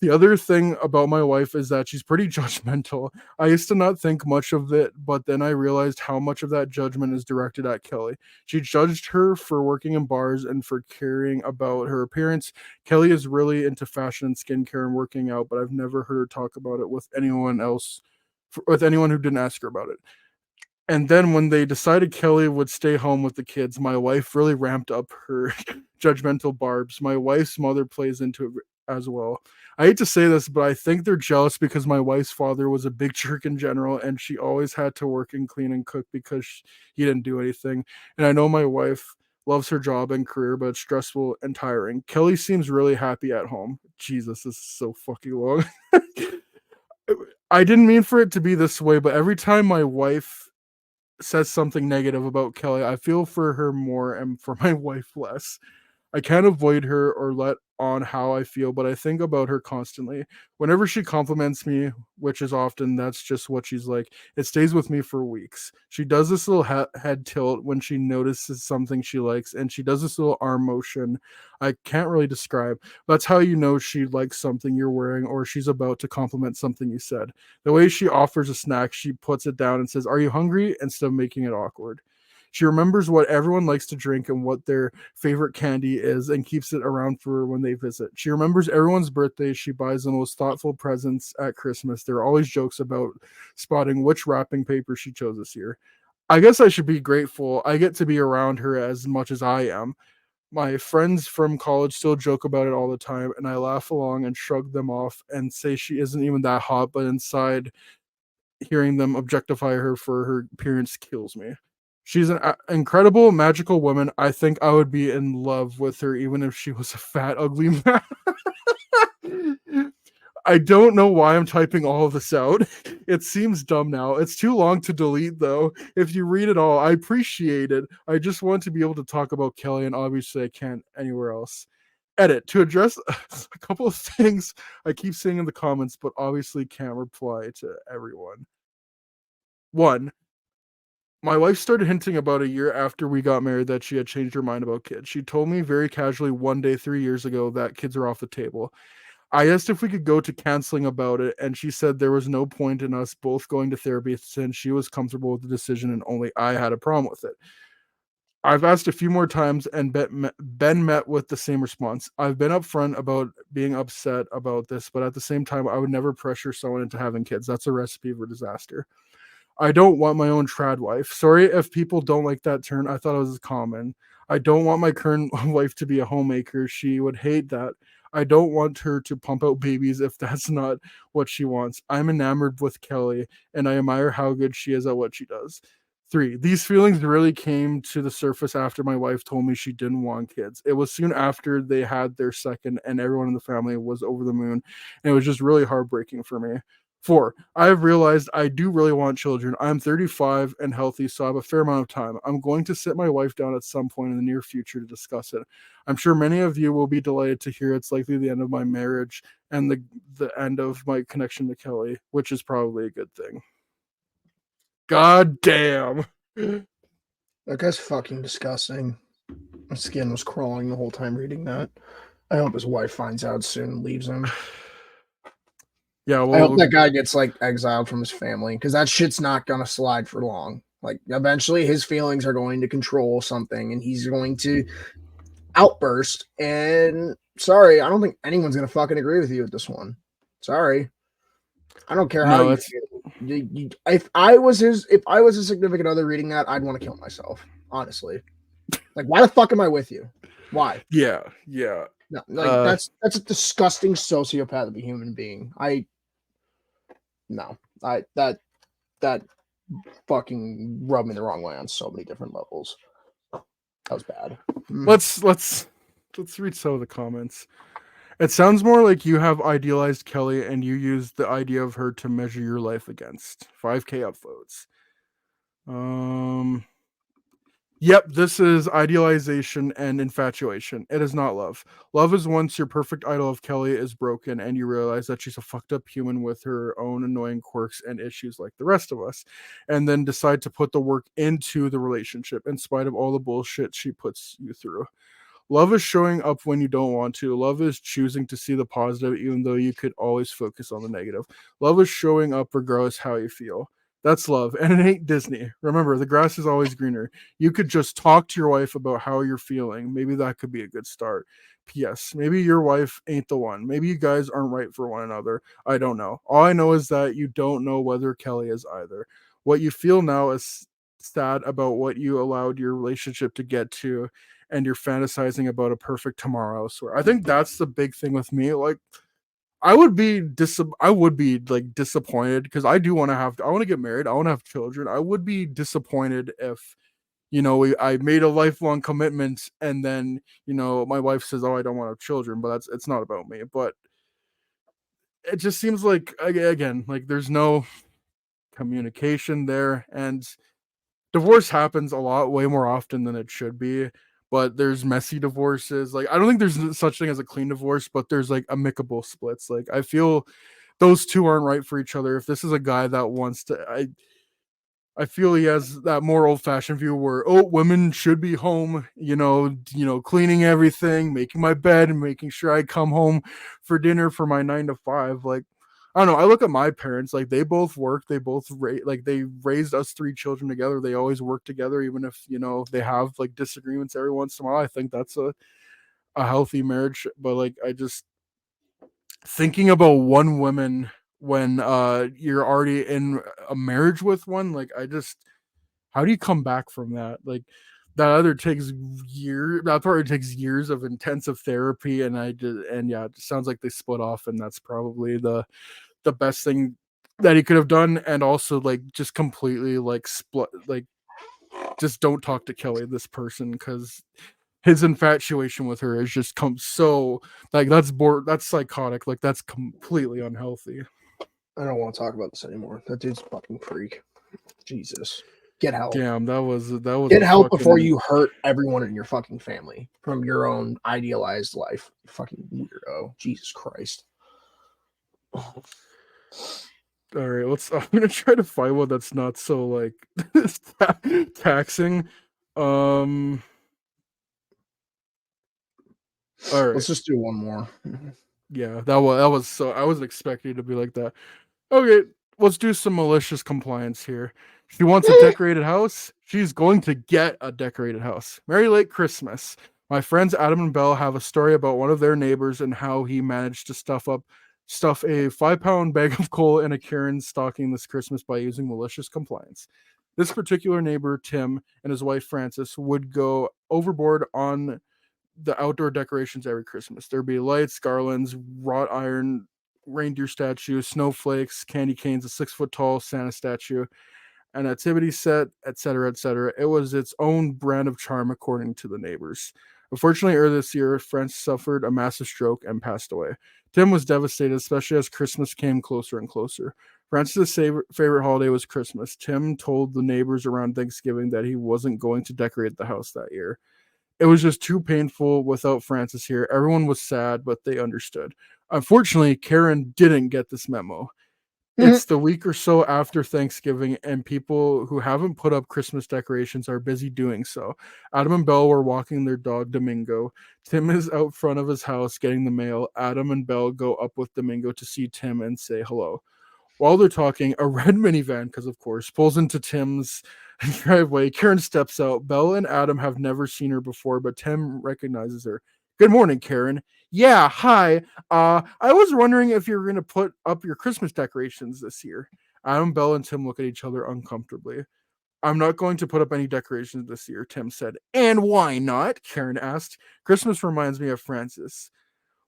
The other thing about my wife is that she's pretty judgmental. I used to not think much of it, but then I realized how much of that judgment is directed at Kelly. She judged her for working in bars and for caring about her appearance. Kelly is really into fashion and skincare and working out, but I've never heard her talk about it with anyone who didn't ask her about it. And then when they decided Kelly would stay home with the kids, my wife really ramped up her judgmental barbs. My wife's mother plays into it as well. I hate to say this, but I think they're jealous because my wife's father was a big jerk in general, and she always had to work and clean and cook because he didn't do anything. And I know my wife loves her job and career, but it's stressful and tiring. Kelly seems really happy at home. Jesus, this is so fucking long. I didn't mean for it to be this way, but every time my wife says something negative about Kelly, I feel for her more and for my wife less. I can't avoid her or let on how I feel, but I think about her constantly. Whenever she compliments me, which is often, that's just what she's like. It stays with me for weeks. She does this little head tilt when she notices something she likes, and she does this little arm motion I can't really describe. That's how you know she likes something you're wearing or she's about to compliment something you said. The way she offers a snack, she puts it down and says, "Are you hungry?" instead of making it awkward. She remembers what everyone likes to drink and what their favorite candy is and keeps it around for when they visit. She remembers everyone's birthday. She buys the most thoughtful presents at Christmas. There are always jokes about spotting which wrapping paper she chose this year. I guess I should be grateful. I get to be around her as much as I am. My friends from college still joke about it all the time, and I laugh along and shrug them off and say she isn't even that hot, but inside, hearing them objectify her for her appearance kills me. She's an incredible, magical woman. I think I would be in love with her even if she was a fat, ugly man. I don't know why I'm typing all of this out. It seems dumb now. It's too long to delete, though. If you read it all, I appreciate it. I just want to be able to talk about Kelly, and obviously I can't anywhere else. Edit to address a couple of things I keep seeing in the comments, but obviously can't reply to everyone. One, my wife started hinting about a year after we got married that she had changed her mind about kids. She told me very casually one day 3 years ago that kids are off the table. I asked if we could go to counseling about it, and she said there was no point in us both going to therapy since she was comfortable with the decision and only I had a problem with it. I've asked a few more times, and Ben met with the same response. I've been upfront about being upset about this, but at the same time, I would never pressure someone into having kids. That's a recipe for disaster. I don't want my own trad wife. Sorry if people don't like that term. I thought it was common. I don't want my current wife to be a homemaker. She would hate that. I don't want her to pump out babies if that's not what she wants. I'm enamored with Kelly and I admire how good she is at what she does. Three, these feelings really came to the surface after my wife told me she didn't want kids. It was soon after they had their second, and everyone in the family was over the moon. And it was just really heartbreaking for me. Four, I have realized I do really want children. I'm 35 and healthy, so I have a fair amount of time. I'm going to sit my wife down at some point in the near future to discuss it. I'm sure many of you will be delighted to hear it's likely the end of my marriage and the end of my connection to Kelly, which is probably a good thing. God damn. That guy's fucking disgusting. My skin was crawling the whole time reading that. I hope his wife finds out soon and leaves him. Yeah, I hope well, that guy gets like exiled from his family because that shit's not gonna slide for long. Like eventually his feelings are going to control something and he's going to outburst. And sorry, I don't think anyone's gonna fucking agree with you with this one. Sorry. I don't care how no, you it's feel. If I was his significant other reading that, I'd want to kill myself. Honestly, like, why the fuck am I with you? Why? yeah, yeah. No, like Uh that's a disgusting sociopath of a human being. I no, I that fucking rubbed me the wrong way on so many different levels. That was bad. let's read some of the comments. It sounds more like you have idealized Kelly and you use the idea of her to measure your life against. 5K upvotes. Um Yep, this is idealization and infatuation. It is not love. Love is once your perfect idol of Kelly is broken and you realize that she's a fucked up human with her own annoying quirks and issues like the rest of us, and then decide to put the work into the relationship in spite of all the bullshit she puts you through. Love is showing up when you don't want to. Love is choosing to see the positive even though you could always focus on the negative. Love is showing up regardless how you feel. That's love. And it ain't Disney. Remember, the grass is always greener. You could just talk to your wife about how you're feeling. Maybe that could be a good start. P.S. Maybe your wife ain't the one. Maybe you guys aren't right for one another. I don't know. All I know is that you don't know whether Kelly is either. What you feel now is sad about what you allowed your relationship to get to, and you're fantasizing about a perfect tomorrow elsewhere. I think that's the big thing with me. Like, I would be like disappointed because I do want to have I want to get married. I want to have children. I would be disappointed if I made a lifelong commitment and then my wife says, "Oh, I don't want to have children," but it's not about me. But it just seems like again, like there's no communication there, and divorce happens a lot way more often than it should be. But there's messy divorces. Like I don't think there's such thing as a clean divorce, but there's like amicable splits. Like I feel those two aren't right for each other. If this is a guy that wants to, I feel he has that more old fashioned view where women should be home, cleaning everything, making my bed, and making sure I come home for dinner for my 9 to 5. Like I don't know. I look at my parents; like they both work, they both like they raised us 3 children together. They always work together, even if they have like disagreements every once in a while. I think that's a healthy marriage. But like I just thinking about one woman when you're already in a marriage with one, like I just how do you come back from that? Like that probably takes years of intensive therapy, and yeah, it sounds like they split off, and that's probably the best thing that he could have done. And also like just completely like split, like just don't talk to Kelly, this person, because his infatuation with her has just come so like that's psychotic, like that's completely unhealthy. I don't want to talk about this anymore. That dude's a fucking freak. Jesus. Get help. Damn, that was Get a help before fucking you hurt everyone in your fucking family from your own idealized life. You fucking weirdo. Jesus Christ. all right. I'm gonna try to find one that's not so like taxing. Um. All right. Let's just do one more. Yeah, that was so. I wasn't expecting it to be like that. Okay, let's do some malicious compliance here. She wants a decorated house. She's going to get a decorated house. Merry late Christmas. My friends Adam and Bell have a story about one of their neighbors and how he managed to stuff a 5-pound bag of coal in a Karen stocking this Christmas by using malicious compliance. This particular neighbor, Tim, and his wife Frances would go overboard on the outdoor decorations every Christmas. There'd be lights, garlands, wrought iron reindeer statue, snowflakes, candy canes, a 6 foot tall Santa statue, an activity set, etc., etc. It was its own brand of charm, according to the neighbors. Unfortunately, earlier this year, French suffered a massive stroke and passed away. Tim was devastated, especially as Christmas came closer and closer. Francis' favorite holiday was Christmas. Tim told the neighbors around Thanksgiving that he wasn't going to decorate the house that year. It was just too painful without Francis here. Everyone was sad, but they understood. Unfortunately, Karen didn't get this memo. It's the week or so after Thanksgiving, and people who haven't put up Christmas decorations are busy doing so. Adam and Belle were walking their dog, Domingo. Tim is out front of his house getting the mail. Adam and Belle go up with Domingo to see Tim and say hello. While they're talking, a red minivan, because of course, pulls into Tim's driveway. Karen steps out. Belle and Adam have never seen her before, but Tim recognizes her. Good morning, Karen. Yeah, hi. I was wondering if you were going to put up your Christmas decorations this year. Adam, Belle, and Tim look at each other uncomfortably. I'm not going to put up any decorations this year, Tim said. And why not? Karen asked. Christmas reminds me of Francis.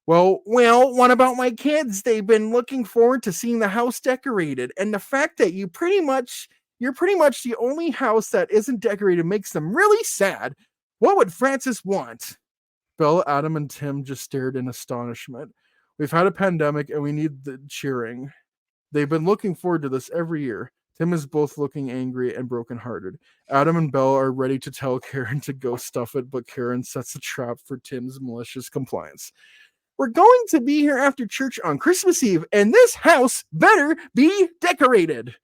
Well, what about my kids? They've been looking forward to seeing the house decorated, and the fact that you're pretty much the only house that isn't decorated makes them really sad. What would Francis want? Belle, Adam, and Tim just stared in astonishment. We've had a pandemic and we need the cheering. They've been looking forward to this every year. Tim is both looking angry and brokenhearted. Adam and Belle are ready to tell Karen to go stuff it, but Karen sets a trap for Tim's malicious compliance. We're going to be here after church on Christmas Eve, and this house better be decorated.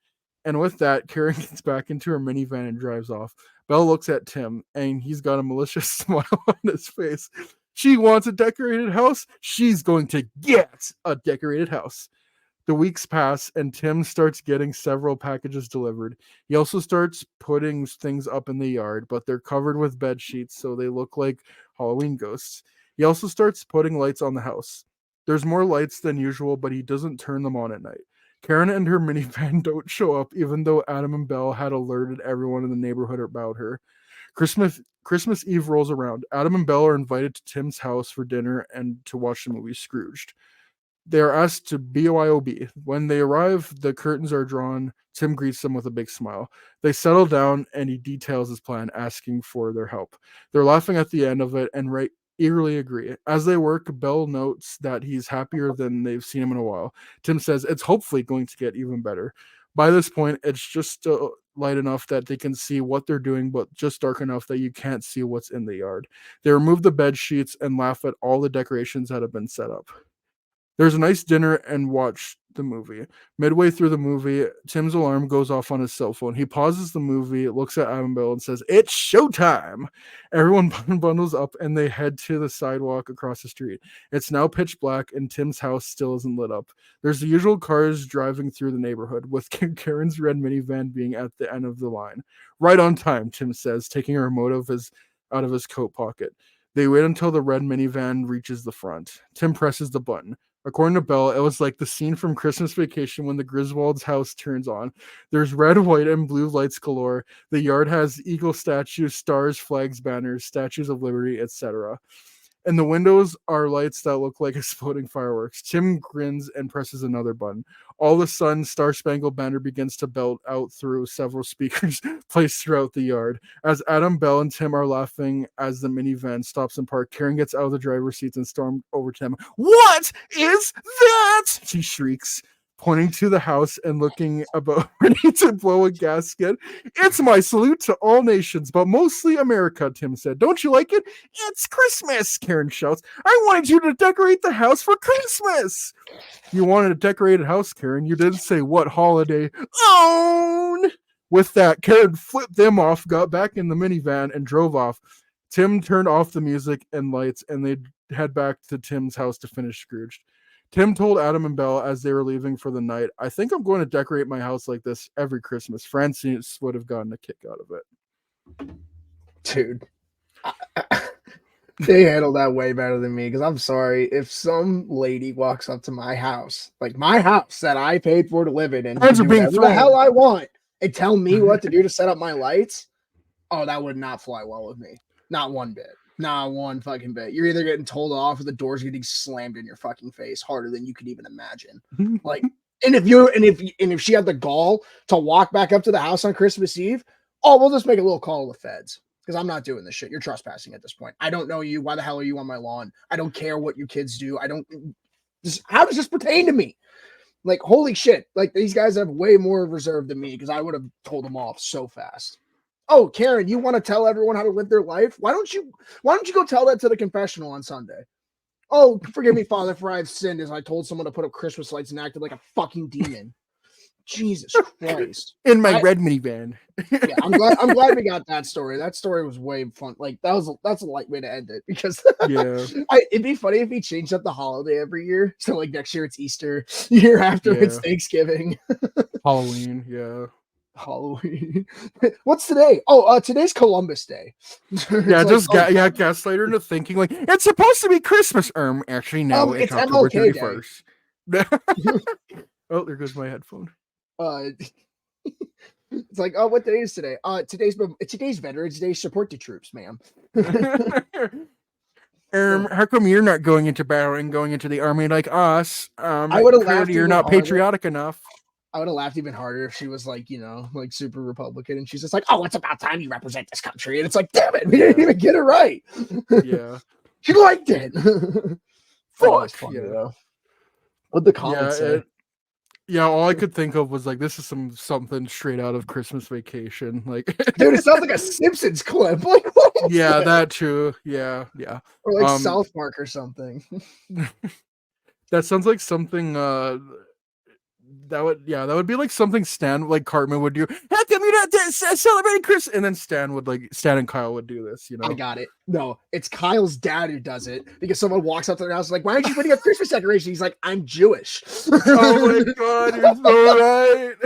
And with that, Karen gets back into her minivan and drives off. Belle looks at Tim, and he's got a malicious smile on his face. She wants a decorated house. She's going to get a decorated house. The weeks pass, and Tim starts getting several packages delivered. He also starts putting things up in the yard, but they're covered with bed sheets, so they look like Halloween ghosts. He also starts putting lights on the house. There's more lights than usual, but he doesn't turn them on at night. Karen and her minivan don't show up, even though Adam and Belle had alerted everyone in the neighborhood about her. Christmas Eve rolls around. Adam and Belle are invited to Tim's house for dinner and to watch the movie Scrooged. They are asked to BYOB. When they arrive, the curtains are drawn. Tim greets them with a big smile. They settle down and he details his plan, asking for their help. They're laughing at the end of it and eagerly agree. As they work, Belle notes that he's happier than they've seen him in a while. Tim says it's hopefully going to get even better. By this point, it's just light enough that they can see what they're doing, but just dark enough that you can't see what's in the yard. They remove the bed sheets and laugh at all the decorations that have been set up. There's a nice dinner and watch the movie. Midway through the movie, Tim's alarm goes off on his cell phone. He pauses the movie, looks at Adam Bell, and says, "It's showtime!" Everyone bundles up and they head to the sidewalk across the street. It's now pitch black and Tim's house still isn't lit up. There's the usual cars driving through the neighborhood, with Karen's red minivan being at the end of the line. Right on time, Tim says, taking a remote out of his coat pocket. They wait until the red minivan reaches the front. Tim presses the button. According to Belle, it was like the scene from Christmas Vacation when the Griswold's house turns on. There's red, white, and blue lights galore. The yard has eagle statues, stars, flags, banners, statues of liberty, etc. And the windows are lights that look like exploding fireworks. Tim grins and presses another button. All of a sudden, Star Spangled Banner begins to belt out through several speakers placed throughout the yard. As Adam, Belle, and Tim are laughing as the minivan stops in park, Karen gets out of the driver's seat and storms over to him. "What is that?" she shrieks, pointing to the house and looking about ready to blow a gasket. "It's my salute to all nations, but mostly America," Tim said. "Don't you like it?" "It's Christmas," Karen shouts. "I wanted you to decorate the house for Christmas." "You wanted a decorated house, Karen. You didn't say what holiday." "Own!" With that, Karen flipped them off, got back in the minivan, and drove off. Tim turned off the music and lights, and they head back to Tim's house to finish Scrooged. Tim told Adam and Belle as they were leaving for the night, "I think I'm going to decorate my house like this every Christmas." Francis would have gotten a kick out of it. Dude, they handled that way better than me, because I'm sorry, if some lady walks up to my house, like my house that I paid for to live in, and do whatever the hell I want, and tell me what to do to set up my lights, oh, that would not fly well with me. Not one bit. Not one fucking bit. You're either getting told off or the door's getting slammed in your fucking face harder than you could even imagine. Like, and if she had the gall to walk back up to the house on Christmas Eve, oh, we'll just make a little call to the feds, because I'm not doing this shit. You're trespassing at this point. I don't know you. Why the hell are you on my lawn? I don't care what you kids do. How does this pertain to me? Like, holy shit. Like, these guys have way more reserve than me, because I would have told them off so fast. "Oh, Karen, you want to tell everyone how to live their life? Why don't you go tell that to the confessional on Sunday?" "Oh, forgive me, Father, for I have sinned as I told someone to put up Christmas lights and acted like a fucking demon." Jesus Christ. In my red minivan. Yeah, I'm glad we got that story. That story was way fun. Like, that's a light way to end it, because Yeah. It'd be funny if he changed up the holiday every year. So like next year it's Easter, year after it's Thanksgiving. Halloween, yeah. Halloween. What's today? Oh, today's Columbus Day. Yeah, just gaslight her into thinking like it's supposed to be Christmas. Actually, no, it's October MLK 31st. Oh, there goes my headphone. It's like, oh, what day is today? Today's Veterans Day. Support the troops, ma'am. How come you're not going into battle and going into the army like us? I would have laughed. You're not patriotic enough. I would have laughed even harder if she was like, like super Republican, and she's just like, "Oh, it's about time you represent this country." And it's like, damn it, we didn't even get it right. Yeah. She liked it. Fuck. Yeah. What'd the comments say? All I could think of was like, this is something straight out of Christmas Vacation. Like, dude, it sounds like a Simpsons clip. Like, what is that too. Yeah. Or like South Park or something. That sounds like something that would be like something Stan, like Cartman, would do. "How come you're not celebrating Christmas?" And then Stan and Kyle would do this, I got it. No, it's Kyle's dad who does it, because someone walks up to their house and like, "Why aren't you putting up Christmas decorations?" He's like, "I'm Jewish." Oh my God, you're so right.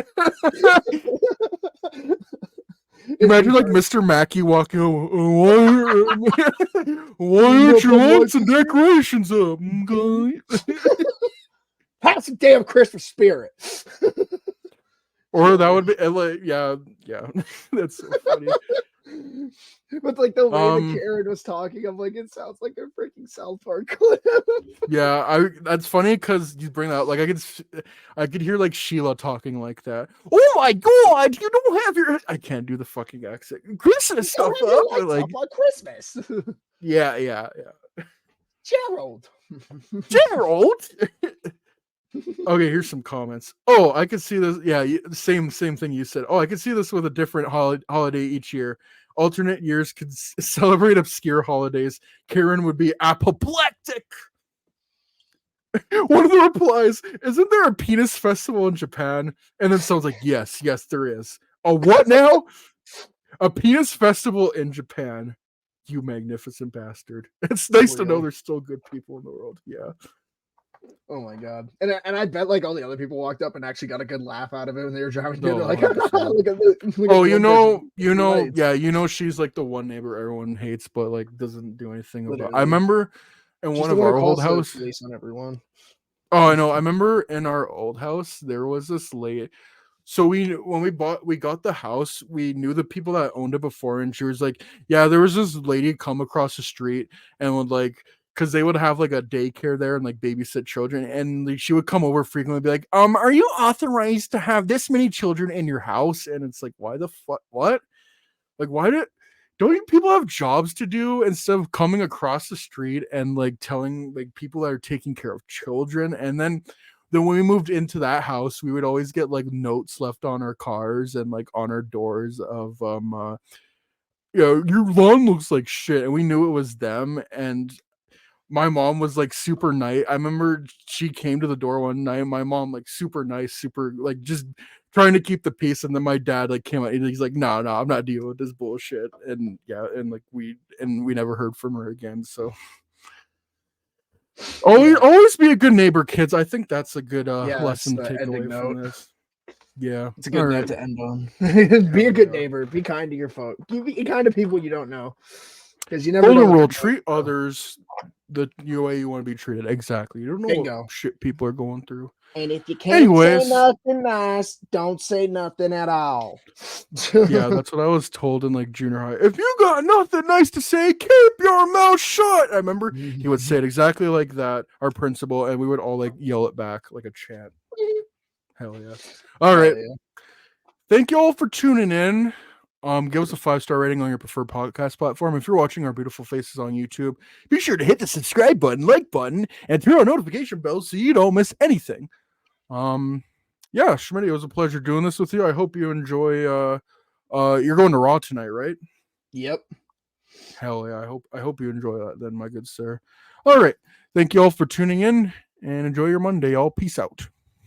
Imagine like Mr. Mackey walking over. Why don't you want some decorations up, guys? Have some damn Christmas spirit. Or that would be like, yeah. That's so funny. But like the way that Um, Karen was talking, I'm like, it sounds like a freaking South Park clip. yeah, that's funny because you bring that up. Like I could hear like Sheila talking like that. Oh my god, you don't have your. I can't do the fucking accent. Christmas You don't stuff have your up, or lights like up on Christmas. yeah. Gerald. Gerald. Okay, here's some comments. Oh, I could see this. Yeah, same thing you said. Oh, I could see this with a different holiday each year. Alternate years could celebrate obscure holidays. Karen would be apoplectic. One of the replies, isn't there a penis festival in Japan? And then someone's like, yes, there is. A what now? A penis festival in Japan. You magnificent bastard. It's nice to know there's still good people in the world. Yeah. Oh my god! And I bet like all the other people walked up and actually got a good laugh out of it when they were driving through. They're No, like, 100%. look at Oh, the one person. yeah, she's like the one neighbor everyone hates, but like doesn't do anything about. I Literally, remember in she's one the of one who our old calls the house. police on everyone. Oh, I know. I remember in our old house there was this lady. So when we got the house, we knew the people that owned it before, and she was like, yeah, there was this lady come across the street and would like, because they would have like a daycare there and like babysit children, and like, she would come over frequently and be like, are you authorized to have this many children in your house? And it's like, why the fuck, what? Like, don't you people have jobs to do instead of coming across the street and like telling like people that are taking care of children? And then when we moved into that house, we would always get like notes left on our cars and like on our doors of your lawn looks like shit, and we knew it was them. And my mom was like super nice. I remember she came to the door one night, and my mom like super nice, super like just trying to keep the peace. And then my dad like came out and he's like, no, I'm not dealing with this bullshit. And yeah, and like we never heard from her again. So always be a good neighbor, kids. I think that's a good That's lesson to the take ending away from note. this. Yeah. It's a All good note right. to end on. Be a good neighbor. Be kind to your folk. Be kind to people you don't know, because you never know. Golden rule: treat others the way you want to be treated. Exactly. You don't know what shit people are going through. And if you can't Anyways, say nothing nice, don't say nothing at all. Yeah, that's what I was told in like junior high. If you got nothing nice to say, keep your mouth shut. I remember he would say it exactly like that, our principal, and we would all like yell it back like a chant. Hell yeah. All right. Yeah. Thank you all for tuning in. Give us a 5-star rating on your preferred podcast platform. If you're watching our beautiful faces on YouTube, be sure to hit the subscribe button, like button, and turn on notification bells so you don't miss anything. Yeah, Schmitty, it was a pleasure doing this with you. I hope you enjoy you're going to Raw tonight, right? Yep. Hell yeah. I hope you enjoy that then, my good sir. All right. Thank you all for tuning in and enjoy your Monday, y'all. Peace out.